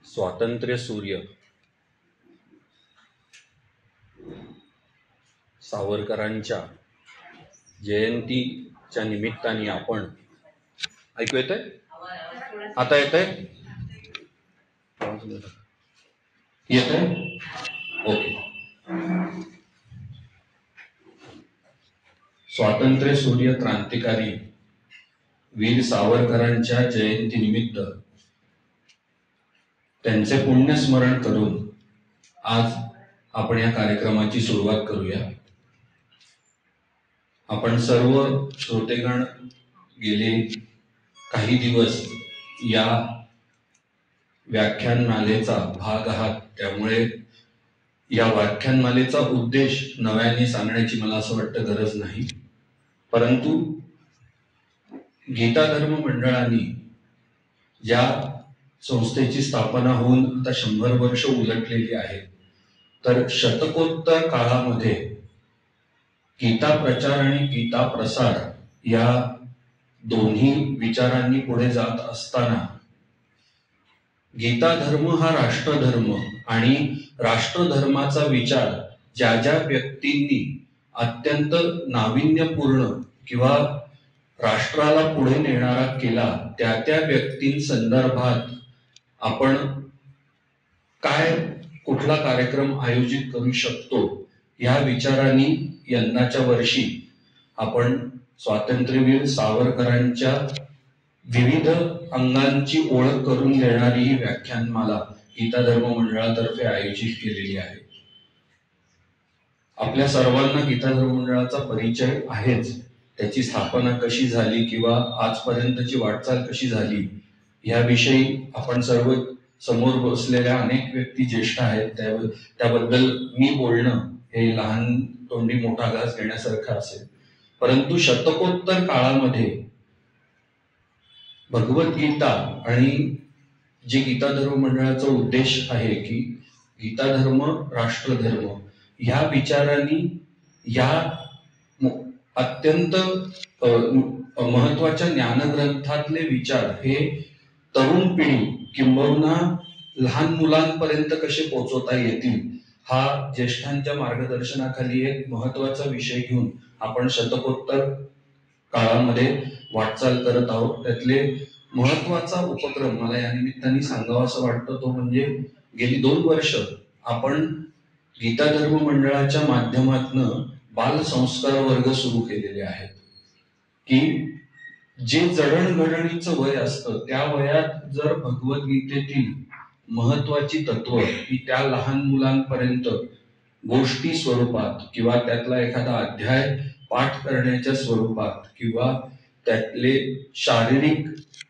स्वातंत्र्य सूर्य सावरकरांच्या जयंतीच्या निमित्ताने आपण ऐकू येतंय? आता येतंय? येतंय? ओके. स्वातंत्र्य सूर्य क्रांतिकारी वीर सावरकरांच्या जयंतीनिमित्त त्यांचे पुण्यस्मरण करून आज आपण या कार्यक्रमाची सुरुवात करूया. आपण सर्व श्रोतेगण गेले काही दिवस या व्याख्यानमालेचा भाग आहात, त्यामुळे या व्याख्यानमालेचा उद्देश नव्याने सांगण्याची मला असं वाटतं गरज नाही. परंतु गीता धर्म मंडळाने ज्या संस्थेची स्थापना होऊन आता 100 वर्ष उलटलेली आहेत, तर शतकोत्तर काळामध्ये गीता प्रचार आणि गीता प्रसार या दोन्ही विचारांनी पुढे जात असताना गीता धर्म हा राष्ट्रधर्म आणि राष्ट्रधर्माचा विचार ज्या ज्या व्यक्तींनी अत्यंत नाविन्यपूर्ण किंवा राष्ट्राला पुढे नेणारा केला, त्या त्या व्यक्तींसंदर्भात आपण कुठला कार्यक्रम आयोजित करू शकतो या विचाराने यंदाच्या वर्षी आपण स्वातंत्र्यवीर सावरकरांच्या विविध अंगांची ओळख करून देणारी ही व्याख्यानमाला गीता धर्म मंडळातर्फे आयोजित केलेली आहे. आपल्या सर्वांना गीता धर्म मंडळाचा परिचय आहेच. त्याची स्थापना कशी झाली किंवा आजपर्यंतची वाटचाल कशी झाली याविषयी आपण सर्व समोर बसलेल्या अनेक व्यक्ती ज्येष्ठ आहेत, त्याबद्दल मी बोलणं हे लहान तोंडी मोठा घास घेण्यासारखं असेल. परंतु शतकोत्तर काळामध्ये भगवद्गीता आणि जे गीता धर्म मंडळाचा उद्देश आहे की गीता धर्म राष्ट्रधर्म या विचारांनी या अत्यंत महत्वाच्या ज्ञानग्रंथातले विचार हे तरुण पिढी किंबहुना लहान मुलांपर्यंत कसे पोहोचवता येतील हा ज्येष्ठांच्या मार्गदर्शनाखाली एक महत्वाचा विषय घेऊन आपण शतकोत्तर काळामध्ये वाटचाल करत आहोत. त्यातले महत्वाचा उपक्रम मला या निमित्ताने सांगावा असं वाटतं तो म्हणजे गेली 2 वर्ष आपण गीता धर्म मंडळाच्या माध्यमातून बाल संस्कार वर्ग सुरू केलेले आहेत की जे जडणघडणीचं वय असतं त्या वयात जर भगवद्गीतेतील महत्वाची तत्व ही त्या लहान मुलांपर्यंत गोष्टी स्वरूपात किंवा त्यातला एखादा अध्याय पाठ करण्याच्या स्वरूपात किंवा त्यातले शारीरिक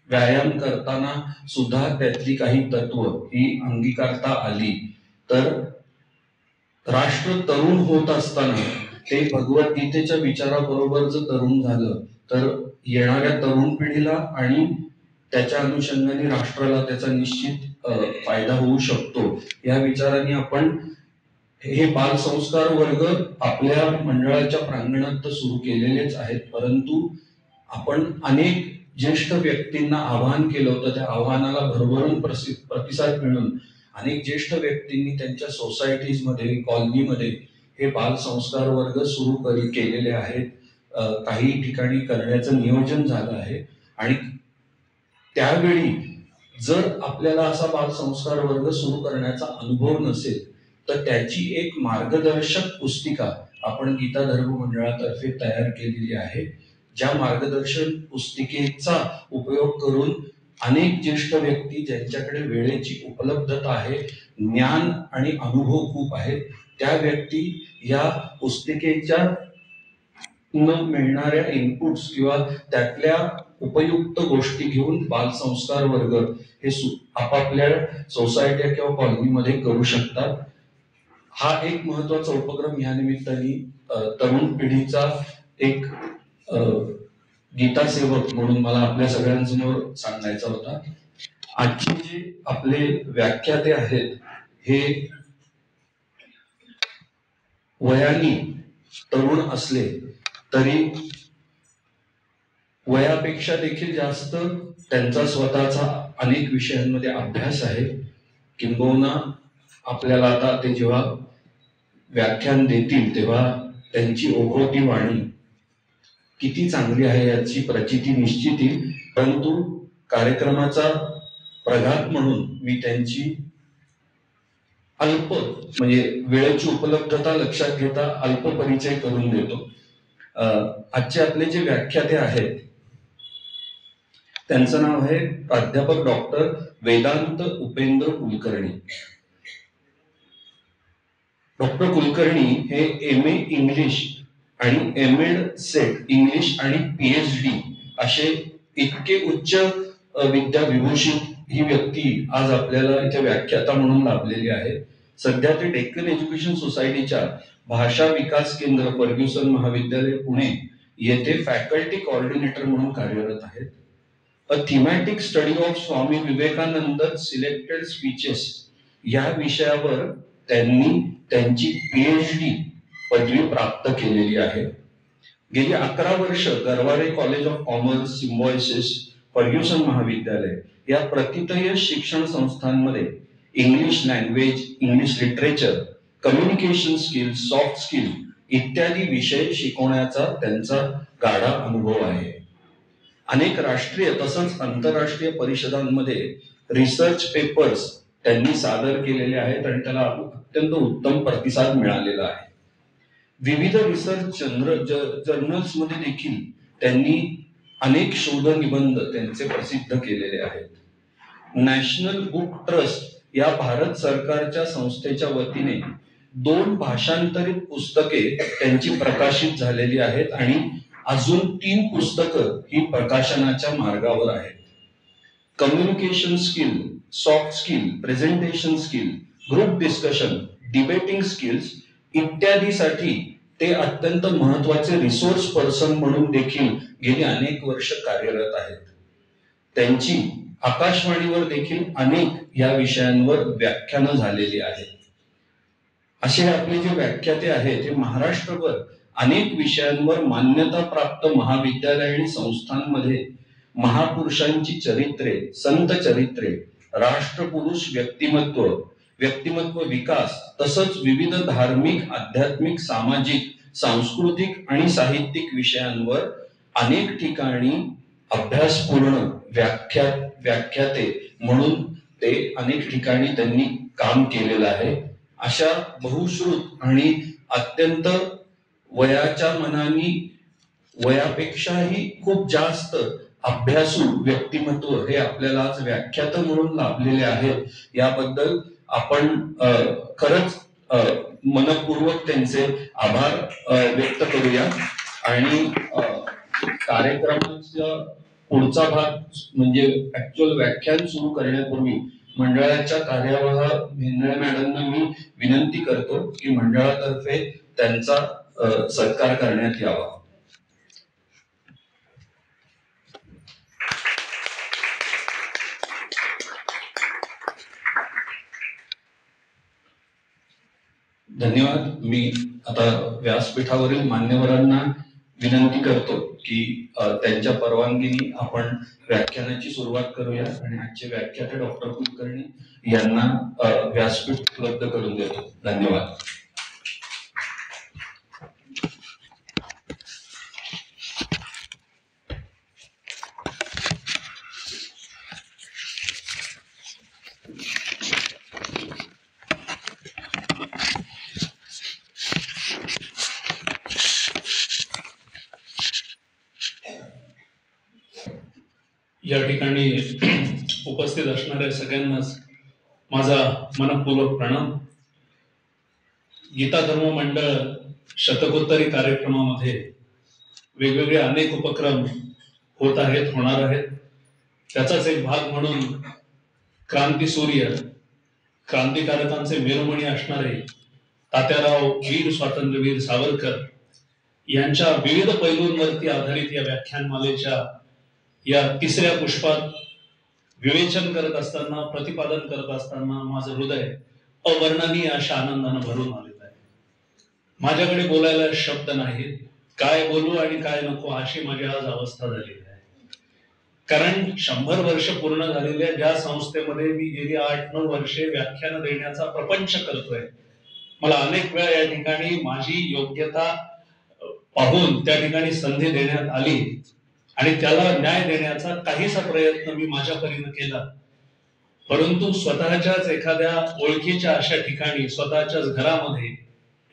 व्यायाम करताना सुद्धा त्यातली काही तत्व ही अंगीकारता आली तर राष्ट्र तरुण होत असताना ते भगवद्गीतेच्या विचाराबरोबर जर तरुण झालं तर येणाऱ्या तरुण पिढीला आणि त्याच्या अनुषंगाने राष्ट्राला त्याचा निश्चित फायदा होऊ शकतो. या विचाराने आपण हे बाल संस्कार वर्ग आपल्या मंडळाच्या प्रांगणात सुरू केलेलेच आहेत. परंतु आपण अनेक ज्येष्ठ व्यक्तींना आवाहन केलं होतं. त्या आव्हानाला भरभरून प्रतिसाद मिळून अनेक ज्येष्ठ व्यक्तींनी त्यांच्या सोसायटीजमध्ये कॉलनीमध्ये हे बाल संस्कार वर्ग सुरू केलेले आहेत. काही ठिकाणी करण्याचं नियोजन झालं आहे आणि त्यावेळी जर आपल्याला असा बाल संस्कार वर्ग सुरू करण्याचा अनुभव नसेल तर त्याची एक मार्गदर्शक पुस्तिका आपण गीता धर्म मंडळातर्फे तयार केलेली आहे. ज्या मार्गदर्शन पुस्तिकेचा उपयोग करून अनेक ज्येष्ठ व्यक्ती ज्यांच्याकडे वेळेची उपलब्धता आहे, ज्ञान आणि अनुभव खूप आहे, त्या व्यक्ती या पुस्तिकेच्या मिळणाऱ्या इनपुट्स किंवा त्यातल्या उपयुक्त गोष्टी घेऊन बाल संस्कार वर्ग हे आपापल्या सोसायटी किंवा कॉलनीमध्ये करू शकतात. हा एक महत्वाचा उपक्रम या निमित्ताने तरुण पिढीचा एक गीता सेवक म्हणून मला आपल्या सगळ्यांसमोर सांगायचा होता. आजचे जे आपले व्याख्याते आहेत हे वयाने तरुण असले तरी वयापेक्षा देखील जास्त त्यांचा स्वतःचा अनेक विषयांमध्ये अभ्यास आहे. किंबहुना आपल्याला आता ते जेव्हा व्याख्यान देतील तेव्हा त्यांची ओघवती वाणी किती चांगली आहे याची प्रचिती निश्चित येईल. परंतु कार्यक्रमाचा प्रघात म्हणून मी त्यांची अल्प म्हणजे वेळेची उपलब्धता लक्षात घेता अल्प परिचय करून देतो. आजचे आपले जे व्याख्याते आहेत त्यांचं नाव आहे प्राध्यापक डॉक्टर वेदांत उपेंद्र कुलकर्णी. डॉक्टर कुलकर्णी हे MA इंग्लिश आणि MEd सेट इंग्लिश आणि PhD असे इतके उच्च विद्याविभूषित ही व्यक्ती आज आपल्याला इथे व्याख्याता म्हणून लाभलेली आहे. सध्या ते डेक्कन एज्युकेशन सोसायटीच्या भाषा विकास केंद्र फर्ग्युसन महाविद्यालय पुणे येथे फॅकल्टी कोऑर्डिनेटर म्हणून कार्यरत आहेत. A thematic study of Swami Vivekananda selected speeches या विषयावर त्यांनी त्यांची PhD पदवी प्राप्त केलेली आहे. गेली 11 वर्ष Garware college of commerce, Symbiosis, Fergusson महाविद्यालय या प्रतितय शिक्षण संस्थांमध्ये English language, English literature, communication skill, soft skill इत्यादी विषय शिकवण्याचा त्यांचा गाढा अनुभव आहे. अनेक राष्ट्रीय तसंच आंतरराष्ट्रीय परिषदांमध्ये रिसर्च पेपर्स त्यांनी सादर केलेले आहेत आणि त्याला अत्यंत उत्तम प्रतिसाद मिळालेला आहे. विविध रिसर्च जर्नल्स मध्ये देखील त्यांनी अनेक शोध निबंध त्यांचे प्रसिद्ध केलेले आहेत. नॅशनल बुक ट्रस्ट या भारत सरकारच्या संस्थेच्या वतीने 2 भाषांतरित पुस्तके त्यांची प्रकाशित झालेली आहेत आणि अजून 3 पुस्तकं ही प्रकाशनाच्या मार्गावर आहेत. Communication skill, soft skill, presentation skill, group discussion, debating skills इत्यादीसाठी ते अत्यंत महत्वाचे रिसोर्स पर्सन म्हणून देखील गेली अनेक वर्ष कार्यरत आहेत. त्यांची आकाशवाणीवर देखील अनेक या विषयांवर व्याख्यानं झालेली आहेत. असे आपले जे व्याख्याते आहेत हे महाराष्ट्रभर अनेक विषयांवर मान्यता प्राप्त महाविद्यालय आणि संस्थांमध्ये महापुरुषांची चरित्रे, संत चरित्रे, राष्ट्रपुरुष व्यक्तिमत्व विकास तसंच विविध धार्मिक, आध्यात्मिक, सामाजिक, सांस्कृतिक आणि साहित्यिक विषयांवर अनेक ठिकाणी अभ्यासपूर्ण व्याख्याते म्हणून ते अनेक ठिकाणी त्यांनी काम केलेलं आहे. अशा बहुश्रुत आणि अत्यंत वयाच्या मनाने वयापेक्षाही खूप जास्त अभ्यासू व्यक्तिमत्व हे आपल्याला आज व्याख्यात म्हणून लाभलेले आहेत. याबद्दल आपण खरंच मनपूर्वक त्यांचे आभार व्यक्त करूया. आणि कार्यक्रमाचा पुढचा भाग म्हणजे ऍक्च्युअल व्याख्यान सुरू करण्यापूर्वी मंडळाच्या कार्यवाह भेंदळे मॅडमना मी विनंती करतो की मंडळातर्फे त्यांचा सत्कार करण्यात यावा. धन्यवाद. मी आता व्यासपीठावरील मान्यवरांना विनंती करतो की त्यांच्या परवानगीने आपण व्याख्यानाची सुरुवात करूया आणि आजचे व्याख्याते डॉक्टर कुलकर्णी यांना व्यासपीठ उपलब्ध करून देतो. धन्यवाद. या ठिकाणी उपस्थित असणाऱ्या सगळ्यांनाच माझा मनपूर्वक प्रणाम. गीता धर्म मंडळ शतकोत्तरी कार्यक्रमामध्ये वेगवेगळे अनेक उपक्रम होत आहेत, होणार आहेत. त्याचाच एक भाग म्हणून क्रांती सूर्य, क्रांतिकारकांचे मेरुमणी असणारे तात्याराव वीर स्वातंत्र्यवीर सावरकर यांच्या विविध पैलूंवरती आधारित या व्याख्यानमालेच्या या 3ऱ्या पुष्पात विवेचन करत असताना, प्रतिपादन करत असताना माझं हृदय अवर्णनीय अशा आनंदानं भरून आलेलं आहे. माझ्याकडे बोलायला शब्द नाहीत. काय बोलू आणि काय नको अशी माझी आज अवस्था झालेली आहे. कारण 100 वर्ष पूर्ण झालेल्या ज्या संस्थेमध्ये मी गेली 8-9 वर्षे व्याख्यान देण्याचा प्रपंच करतोय, मला अनेक वेळा या ठिकाणी माझी योग्यता पाहून त्या ठिकाणी संधी देण्यात आली आणि त्याला न्याय देण्याचा काहीसा प्रयत्न मी माझ्या परीने केला. परंतु स्वतःच्याच एखाद्या ओळखीच्या अशा ठिकाणी स्वतःच्याच घरामध्ये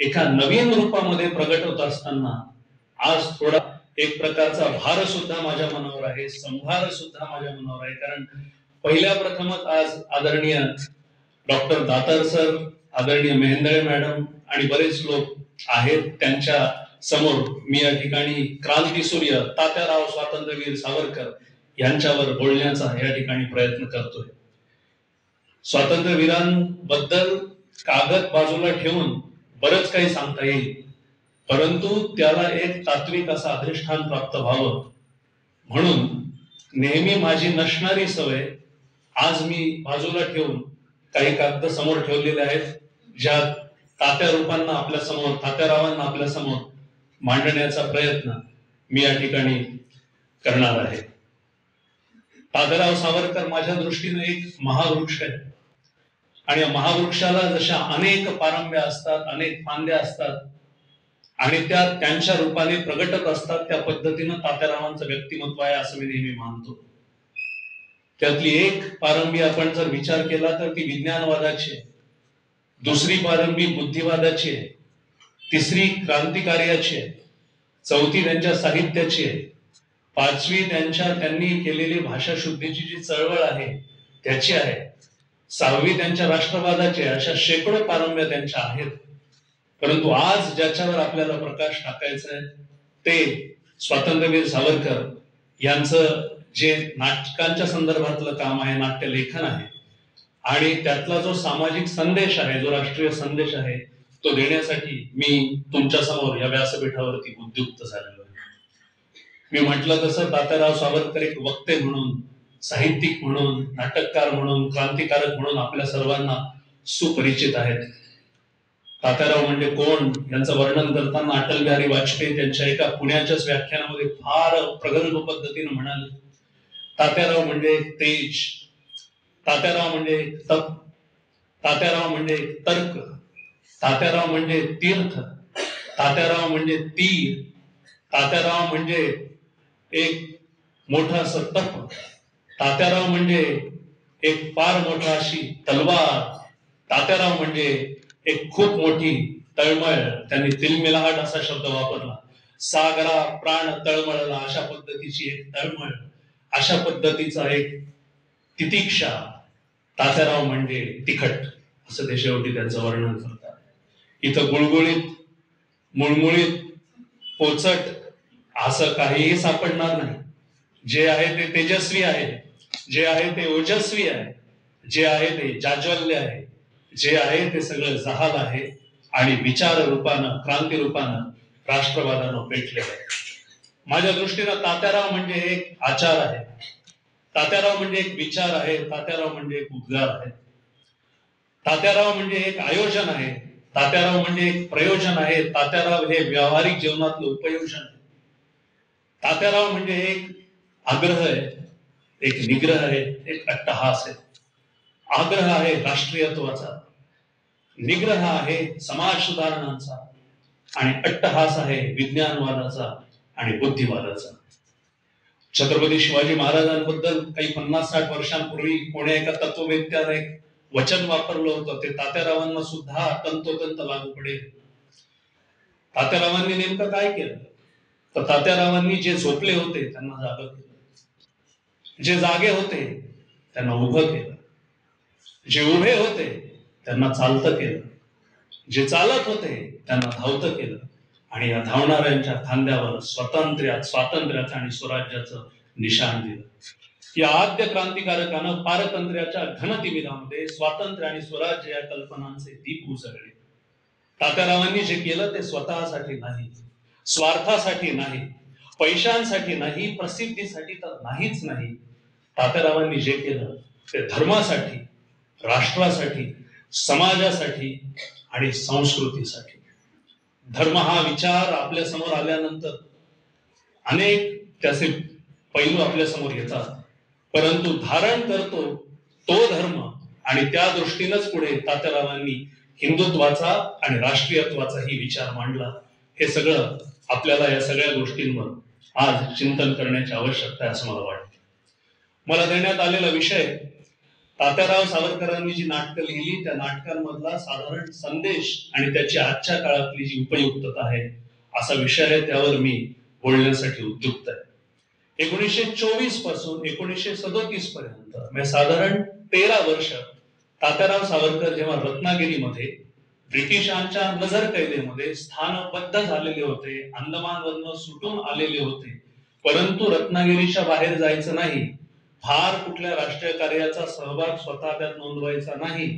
एका नवीन रूपामध्ये प्रगट होत असताना आज थोडा एक प्रकारचा भार सुद्धा माझ्या मनावर आहे, संभार सुद्धा माझ्या मनावर आहे. कारण पहिल्या प्रथमच आज आदरणीय डॉक्टर दातार सर, आदरणीय मेहेंदळे मॅडम आणि बरेच लोक आहेत, त्यांच्या समोर मी या ठिकाणी क्रांतीसूर्य तात्याराव स्वातंत्र्यवीर सावरकर यांच्यावर बोलण्याचा या ठिकाणी प्रयत्न करतोय. स्वातंत्र्यवीरांबद्दल कागद बाजूला ठेवून बरंच काही सांगता येईल, परंतु त्याला एक तात्विक असं अधिष्ठान प्राप्त व्हावं म्हणून नेहमी माझी नसणारी सवय आज मी बाजूला ठेवून काही कागद समोर ठेवलेले आहेत, ज्यात तात्या रूपांना आपल्या समोर, तात्यारावांना आपल्या समोर मांडण्याचा प्रयत्न मी या ठिकाणी करणार आहे. तात्याराव सावरकर माझ्या दृष्टीने एक महावृक्ष आहे आणि या महावृक्षाला जशा अनेक पारंब्या असतात, अनेक फांद्या असतात आणि त्या त्यांच्या रूपाने प्रगटत असतात, त्या पद्धतीनं तात्यारावांचं व्यक्तिमत्व आहे असं मी नेहमी मानतो. त्यातली एक पारंबी आपण जर विचार केला तर ती विज्ञानवादाची आहे, दुसरी पारंबी बुद्धिवादाची आहे, तिसरी क्रांतिकार्याची आहे, चौथी त्यांच्या साहित्याची आहे, पाचवी त्यांनी केलेली भाषा शुद्धीची जी चळवळ आहे त्याची आहे, सहावी त्यांच्या राष्ट्रवादाची आहे. अशा शेकडो पारंब्या त्यांच्या आहेत. परंतु आज ज्याच्यावर आपल्याला प्रकाश टाकायचा आहे ते स्वातंत्र्यवीर सावरकर यांचं जे नाटकांच्या संदर्भातलं काम आहे, नाट्यलेखन आहे आणि त्यातला जो सामाजिक संदेश आहे, जो राष्ट्रीय संदेश आहे, तो देण्यासाठी मी तुमच्या समोर या व्यासपीठावरती उद्युक्त झालेलो आहे. मी म्हटलं तसं तात्याराव सावरकर एक वक्ते म्हणून, साहित्यिक म्हणून, नाटककार म्हणून, क्रांतिकारक म्हणून आपल्या सर्वांना सुपरिचित आहेत. तात्याराव म्हणजे कोण यांचं वर्णन करताना अटल बिहारी वाजपेयी त्यांच्या एका पुण्याच्याच व्याख्यानामध्ये फार प्रगल्भ पद्धतीने म्हणाले, तात्याराव म्हणजे तेज, तात्याराव म्हणजे तप, तात्याराव म्हणजे तर्क, तात्याराव म्हणजे तीर्थ, तात्याराव म्हणजे तीर, तात्याराव म्हणजे एक मोठं असं तप, तात्याराव म्हणजे एक फार मोठा अशी तलवार, तात्याराव म्हणजे एक खूप मोठी तळमळ. त्यांनी तिलमिलाट असा शब्द वापरला, सागरा प्राण तळमळला अशा पद्धतीची एक तळमळ, अशा पद्धतीचा एक तितिक्षा. तात्याराव म्हणजे तिखट असं ते शेवटी त्यांचं वर्णन करतात. इथं गुळगुळीत, मुळमुळीत, पोचट असं काहीही सापडणार नाही. जे आहे ते तेजस्वी आहे, जे आहे ते ओजस्वी आहे, जे आहे ते जाज्वल्य आहे, जे आहे ते सगळं जहाल आहे आणि विचार रूपानं, क्रांती रूपानं, राष्ट्रवादानं पेटले आहे. माझ्या दृष्टीनं तात्याराव म्हणजे एक आचार आहे, तात्याराव म्हणजे एक विचार आहे, तात्याराव म्हणजे एक उद्गार आहे, तात्याराव म्हणजे एक आयोजन आहे, तात्याराव म्हणजे एक प्रयोजन आहे, तात्याराव हे व्यावहारिक जीवनातलं उपयोजन आहे, तात्याराव म्हणजे एक आग्रह आहे, एक निग्रह आहे, एक अट्टहास आहे. आग्रह आहे राष्ट्रीयत्वाचा, निग्रह आहे समाज सुधारणांचा आणि अट्टहास आहे विज्ञानवादाचा आणि बुद्धिवादाचा. छत्रपती शिवाजी महाराजांबद्दल काही 50-60 वर्षांपूर्वी कोण्या एका तत्ववेत्याने एक वचन वापरलं होतं, ते तात्यारावांना सुद्धा तंतोतंत लागू पडेल. तात्यारावांनी नेमकं काय केलं तर तात्यारावांनी जे झोपले होते त्यांना जागं केलं, जे जागे होते त्यांना उभं केलं, जे उभे होते त्यांना चालतं केलं, जे चालत होते त्यांना धावतं केलं आणि या धावणाऱ्यांच्या खांद्यावर स्वातंत्र्याचं आणि स्वराज्याचं निशाण दिलं. या आद्य क्रांतिकारकानं पारतंत्र्याच्या घनतिमिरामध्ये स्वातंत्र्य आणि स्वराज्य या कल्पनांचे दीप उजळले. तात्यारावांनी जे केलं ते स्वतःसाठी नाही, स्वार्थासाठी नाही, पैशांसाठी नाही, प्रसिद्धीसाठी तर नाहीच नाही. तात्यारावांनी जे केलं ते धर्मासाठी, राष्ट्रासाठी, समाजासाठी आणि संस्कृतीसाठी. धर्म हा विचार आपल्या समोर आल्यानंतर अनेक त्याचे पैलू आपल्या समोर येतात. परंतु धारण करतो तो धर्म, आणि त्या दृष्टीनंच पुढे तात्यारावांनी हिंदुत्वाचा आणि राष्ट्रीयत्वाचाही विचार मांडला. हे सगळं आपल्याला या सगळ्या गोष्टींवर आज चिंतन करण्याची आवश्यकता आहे असं मला वाटतं. मला देण्यात आलेला विषय तात्याराव सावरकरांनी जी नाटकं लिहिली त्या नाटकांमधला साधारण संदेश आणि त्याची आजच्या काळातली जी उपयुक्तता आहे असा विषय आहे. त्यावर मी बोलण्यासाठी उद्युक्त आहे. 1924 पासून 1937 पर्यंत म्हणजे साधारण 13 वर्ष तात्याराव सावरकर जेव्हा रत्नागिरीमध्ये ब्रिटिशांच्या नजरकैदेमध्ये स्थानबद्ध झालेले होते, अंदमानवरनं सुटून आलेले होते, परंतु रत्नागिरीच्या बाहेर जायचं नाही, फार कुठल्या राष्ट्रीय कार्याचा सहभाग स्वतः त्यात नोंदवायचा नाही,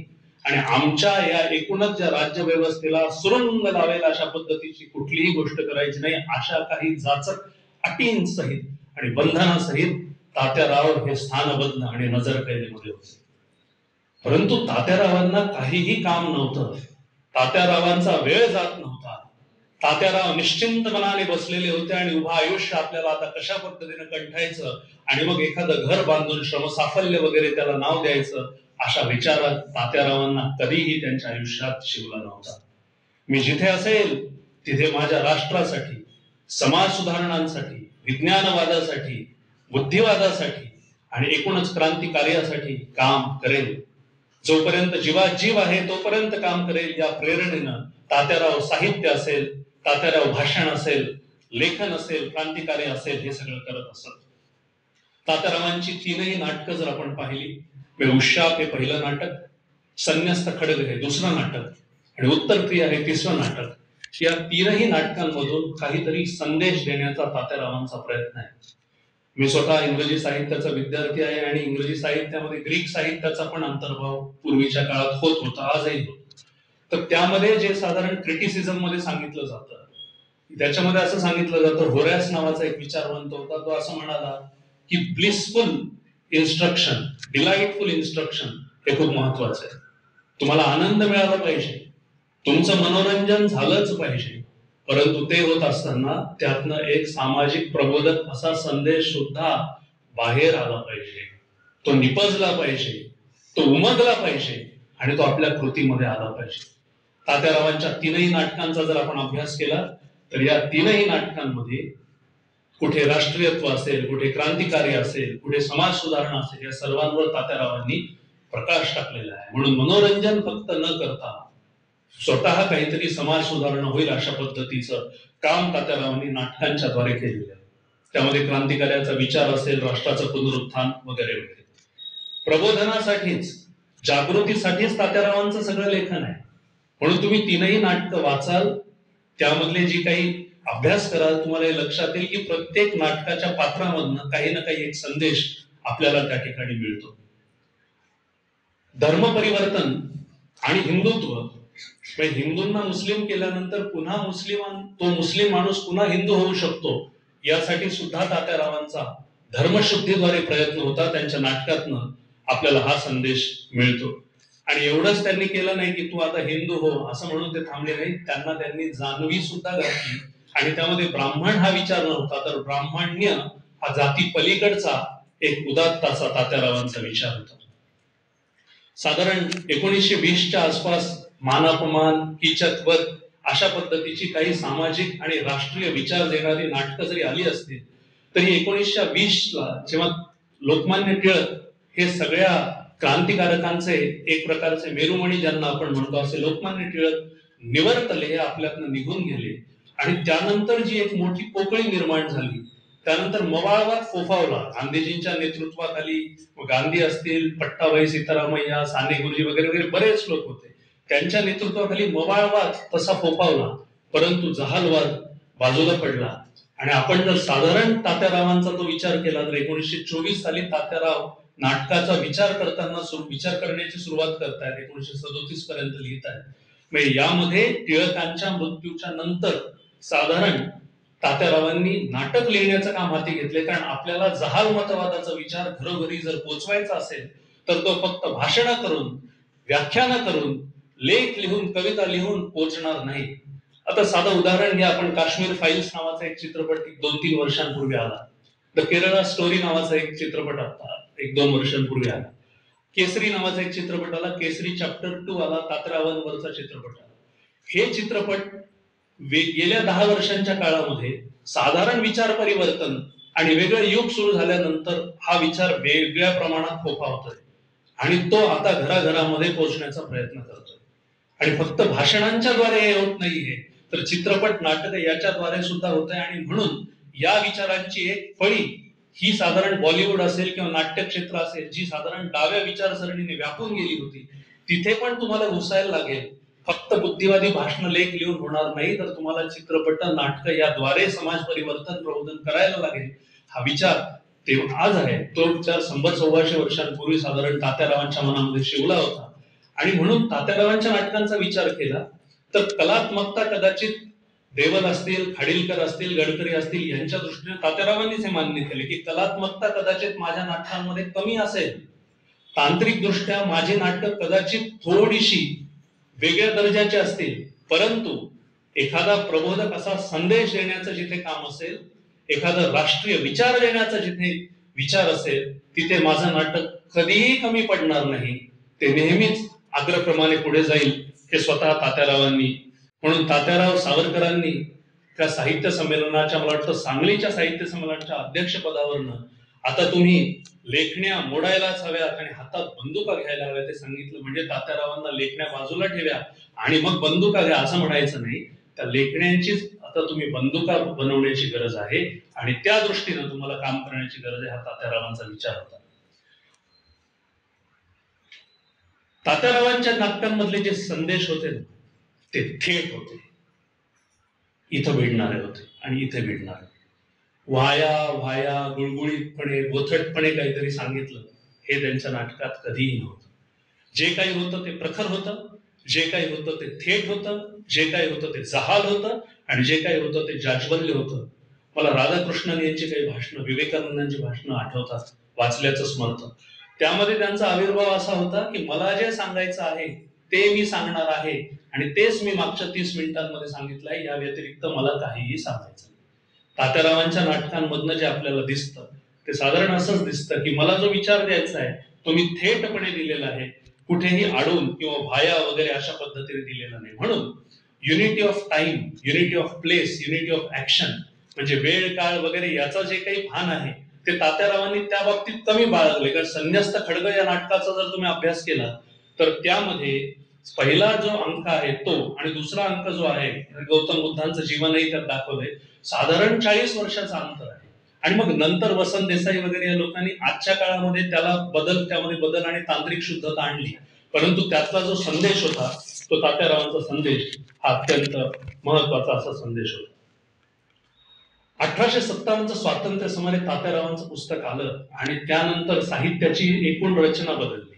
आणि आमच्या या एकूणच ज्या राज्य व्यवस्थेला सुरुंग लावेल अशा पद्धतीची कुठलीही गोष्ट करायची नाही, अशा काही जाचक अटींसहित आणि बंधनासहित तात्याराव हे स्थानबद्ध आणि नजरकैदेमध्ये होते. परंतु तात्यारावांना काहीही काम नव्हतं, तात्यारावांचा वेळ जात नव्हता. तात्याराव निश्चिंत मनाने बसलेले होते आणि उभं आयुष्य आपल्याला आता कशा पद्धतीने कंठायचं आणि मग एखादं घर बांधून श्रमसाफल्य वगैरे त्याला नाव द्यायचं अशा विचारात तात्यारावांना कधीही त्यांच्या आयुष्यात शिवला नव्हता. मी जिथे असेल तिथे माझ्या राष्ट्रासाठी, समाज सुधारणांसाठी, विज्ञानवादासाठी, बुद्धिवादासाठी आणि एकूणच क्रांती कार्यासाठी काम करेल. जोपर्यंत जीवात जीव आहे तोपर्यंत काम करेल या प्रेरणेनं तात्याराव साहित्य असेल, तात्याराव भाषण असेल, लेखन असेल, क्रांतिकार्य असेल, हे सगळं करत असत. तात्यारावांची 3ही नाटकं जर आपण पाहिली, उशाप हे पहिलं नाटक, संन्यस्त खड्ग हे दुसरं नाटक आणि उत्तर क्रिया हे तिसरं नाटक, या 3ही नाटकांमधून काहीतरी संदेश देण्याचा तात्यारावांचा प्रयत्न आहे. मी स्वतः इंग्रजी साहित्याचा विद्यार्थी आहे आणि इंग्रजी साहित्यामध्ये ग्रीक साहित्याचा पण अंतर्भाव पूर्वीच्या काळात होत होता, आजही होतो. तर त्यामध्ये जे साधारण क्रिटिसिझम मध्ये सांगितलं जातं, त्याच्यामध्ये असं सांगितलं जातं, होरॅस नावाचा एक विचारवंत होता, तो असं म्हणाला की ब्लिसफुल इन्स्ट्रक्शन, डिलाइटफुल इन्स्ट्रक्शन हे खूप महत्वाचं आहे. तुम्हाला आनंद मिळाला पाहिजे, तुमचं मनोरंजन झालंच पाहिजे, परंतु ते होत असताना त्यातनं एक सामाजिक प्रबोधक असा संदेश सुद्धा बाहेर आला पाहिजे, तो निपजला पाहिजे, तो उमगला पाहिजे आणि तो आपल्या कृतीमध्ये आला पाहिजे. तात्यारावांच्या 3ही नाटकांचा जर आपण अभ्यास केला तर या 3ही नाटकांमध्ये कुठे राष्ट्रीयत्व असेल, कुठे क्रांतिकार्य असेल, कुठे समाज सुधारणा असेल, या सर्वांवर तात्यारावांनी प्रकाश टाकलेला आहे. म्हणून मनोरंजन फक्त न करता स्वतः काहीतरी समाज सुधारणा होईल अशा पद्धतीचं काम तात्यारावांनी नाटकांच्या द्वारे केलेलं आहे. त्यामध्ये क्रांतिकार्याचा विचार असेल, राष्ट्राचं पुनरुत्थान वगैरे वगैरे. प्रबोधनासाठीच, जागृतीसाठीच तात्यारावांचं सगळं लेखन आहे. म्हणून तुम्ही 3ही नाटकं वाचाल, त्यामधले जी काही अभ्यास कराल, तुम्हाला हे लक्षात येईल की प्रत्येक नाटकाच्या पात्रामधनं काही ना काही एक संदेश आपल्याला त्या ठिकाणी मिळतो. धर्मपरिवर्तन आणि हिंदुत्व, हिंदूंना मुस्लिम केल्यानंतर पुन्हा तो मुस्लिम माणूस पुन्हा हिंदू होऊ शकतो, यासाठी सुद्धा तात्यारावांचा धर्मशुद्धीद्वारे प्रयत्न होता. त्यांच्या नाटकातनं आपल्याला हा संदेश मिळतो. आणि एवढंच त्यांनी केलं नाही की तू आता हिंदू हो असं म्हणून ते थांबले नाही, त्यांना त्यांनी जानवी सुद्धा घातली आणि त्यामध्ये ब्राह्मण हा विचार नव्हता, तर ब्राह्मण्य हा जाती पलीकडचा एक उदात्ताचा तात्यारावांचा विचार होता. साधारण 1920च्या आसपास मानापमान, कीचकवध अशा पद्धतीची काही सामाजिक आणि राष्ट्रीय विचार देणारी नाटकं जरी आली असतील तरी 1920ला जेव्हा लोकमान्य टिळक हे सगळ्या क्रांतिकारकांचे एक प्रकारचे मेरुमणी ज्यांना आपण म्हणतो असे लोकमान्य टिळक निवर्तले, हे आपल्यातनं निघून गेले आणि त्यानंतर जी एक मोठी पोकळी निर्माण झाली, त्यानंतर मवाळवाद फोफावला. गांधीजींच्या नेतृत्वाखाली गांधी असतील, पट्टाभाई सीतारामय्या, साने गुरुजी वगैरे वगैरे बरेच लोक होते, त्यांच्या नेतृत्वाखाली मवाळवाद तसा फोफावला, परंतु जहालवाद बाजूला पडला. आणि आपण जर साधारण तात्यारावांचा तो विचार केला तर 1924 साली तात्याराव नाटकाचा विचार करण्याची सुरुवात करतायत, 1937 पर्यंत लिहित आहेत. म्हणजे यामध्ये टिळकांच्या मृत्यूच्या नंतर साधारण तात्यारावांनी नाटक लिहिण्याचं काम हाती घेतले, कारण आपल्याला जहाल मतवादाचा विचार घरोघरी जर पोचवायचा असेल तर तो फक्त भाषणं करून, व्याख्यानं करून, लेख लिहून, कविता लिहून पोचणार नाही. आता साधं उदाहरण घ्या, आपण काश्मीर फाईल्स नावाचा एक चित्रपट 2-3 वर्षांपूर्वी आला, द केरळा स्टोरी नावाचा एक चित्रपट आता 1-2 वर्षांपूर्वी आला. केसरी नावाचा एक चित्रपट आला, केसरी चॅप्टर 2 आला, तात्यारावांवरचा चित्रपट आला. हे चित्रपट गेल्या 10 वर्षांच्या काळामध्ये साधारण विचार परिवर्तन आणि वेगळं युग सुरू झाल्यानंतर हा विचार वेगळ्या प्रमाणात फोफावतोय आणि तो आता घराघरामध्ये पोहोचण्याचा प्रयत्न करतोय. आणि फक्त भाषणांच्या द्वारे हे होत नाहीये, तर चित्रपट नाटक याच्याद्वारे सुद्धा होत आहे. आणि म्हणून या विचारांची एक फळी ही साधारण बॉलिवूड असेल किंवा नाट्य क्षेत्र असेल, जी साधारण डाव्या विचारसरणीने व्यापून गेली होती, तिथे पण तुम्हाला घुसायला लागेल. फक्त बुद्धिवादी भाषण लेख लिहून होणार नाही, तर तुम्हाला चित्रपट नाटक याद्वारे समाज परिवर्तन प्रबोधन करायला लागेल. हा विचार तेव्हा आज आहे, तो विचार 100-125 वर्षांपूर्वी साधारण तात्यारावांच्या मनामध्ये शिवला होता. आणि म्हणून तात्यारावांच्या नाटकांचा विचार केला तर कलात्मकता कदाचित देवल असतील, खाडीलकर असतील, गडकरी असतील यांच्या दृष्टीने तात्यारावांनीच हे मान्य केले की कलात्मकता कदाचित माझ्या नाटकांमध्ये कमी असेल, तांत्रिक दृष्ट्या माझी नाटक कदाचित थोडीशी वेगळ्या दर्जाचे असतील, परंतु एखादा प्रबोधक असा संदेश देण्याचं जिथे काम असेल, एखादा राष्ट्रीय विचार देण्याचा जिथे विचार असेल, तिथे माझं नाटक कधीही कमी पडणार नाही, ते नेहमीच अग्रक्रमाने पुढे जाईल. हे स्वतः तात्यारावांनी, म्हणून तात्याराव सावरकरांनी त्या साहित्य संमेलनाच्या, मला वाटतं सांगलीच्या साहित्य संमेलनाच्या अध्यक्षपदावरनं आता तुम्ही लेखण्या मोडायलाच हव्यात आणि हातात बंदुका घ्यायला हव्या ते सांगितलं. म्हणजे तात्यारावांना लेखण्या बाजूला ठेव्या आणि मग बंदुका घ्या असं म्हणायचं नाही, त्या लेखण्यांचीच आता तुम्ही बंदुका बनवण्याची गरज आहे आणि त्या दृष्टीनं तुम्हाला काम करण्याची गरज आहे. हा तात्यारावांचा विचार होता. तात्यारावांच्या नाटकांमधले जे संदेश होते ना, ते थेट होते, इथं भिडणारे होते आणि इथे भिडणारे. वाया गुळगुळीतपणे बोथटपणे काहीतरी सांगितलं हे त्यांच्या नाटकात कधीही नव्हतं. जे काही होतं ते प्रखर होतं, जे काही होतं ते थेट होतं, जे काही होतं ते जहाल होतं आणि जे काही होतं ते जाज्वल्य होतं. मला राधाकृष्णन यांची काही भाषणं, विवेकानंदांची भाषणं आठवतात, वाचल्याचं स्मरतं. त्यामध्ये त्यांचा आविर्भाव असा होता की मला जे सांगायचं आहे ते मी सांगणार आहे आणि तेच मी मागच्या 30 मिनिटांमध्ये सांगितलं आहे, या व्यतिरिक्त मला काहीही सांगायचं नाही. तात्यारावांच्या नाटकांमधनं जे आपल्याला दिसतं ते साधारण असंच दिसतं की मला जो विचार द्यायचा आहे तो मी थेटपणे दिलेला आहे, कुठेही आडून किंवा भाया वगैरे अशा पद्धतीने दिलेला नाही. म्हणून unity of time, unity of place, unity of action, म्हणजे वेळ काळ वगैरे याचा जे काही भान आहे ते तात्यारावांनी त्या बाबतीत कमी बाळगले. कारण संन्यस्त खड्ग या नाटकाचा जर तुम्ही अभ्यास केला तर त्यामध्ये पहिला जो अंक आहे तो आणि दुसरा अंक जो आहे, गौतम बुद्धांचं जीवनही त्यात दाखवलंय, साधारण 40 वर्षाचा अंतर आहे. आणि मग नंतर वसंत देसाई वगैरे या लोकांनी आजच्या काळामध्ये त्यामध्ये बदल आणि तांत्रिक शुद्धता आणली, परंतु त्यातला जो संदेश होता तो तात्यारावांचा संदेश हा अत्यंत महत्वाचा असा संदेश होता. 1857चं स्वातंत्र्य समरे तात्यारावांचं पुस्तक आलं आणि त्यानंतर साहित्याची एकूण रचना बदलली.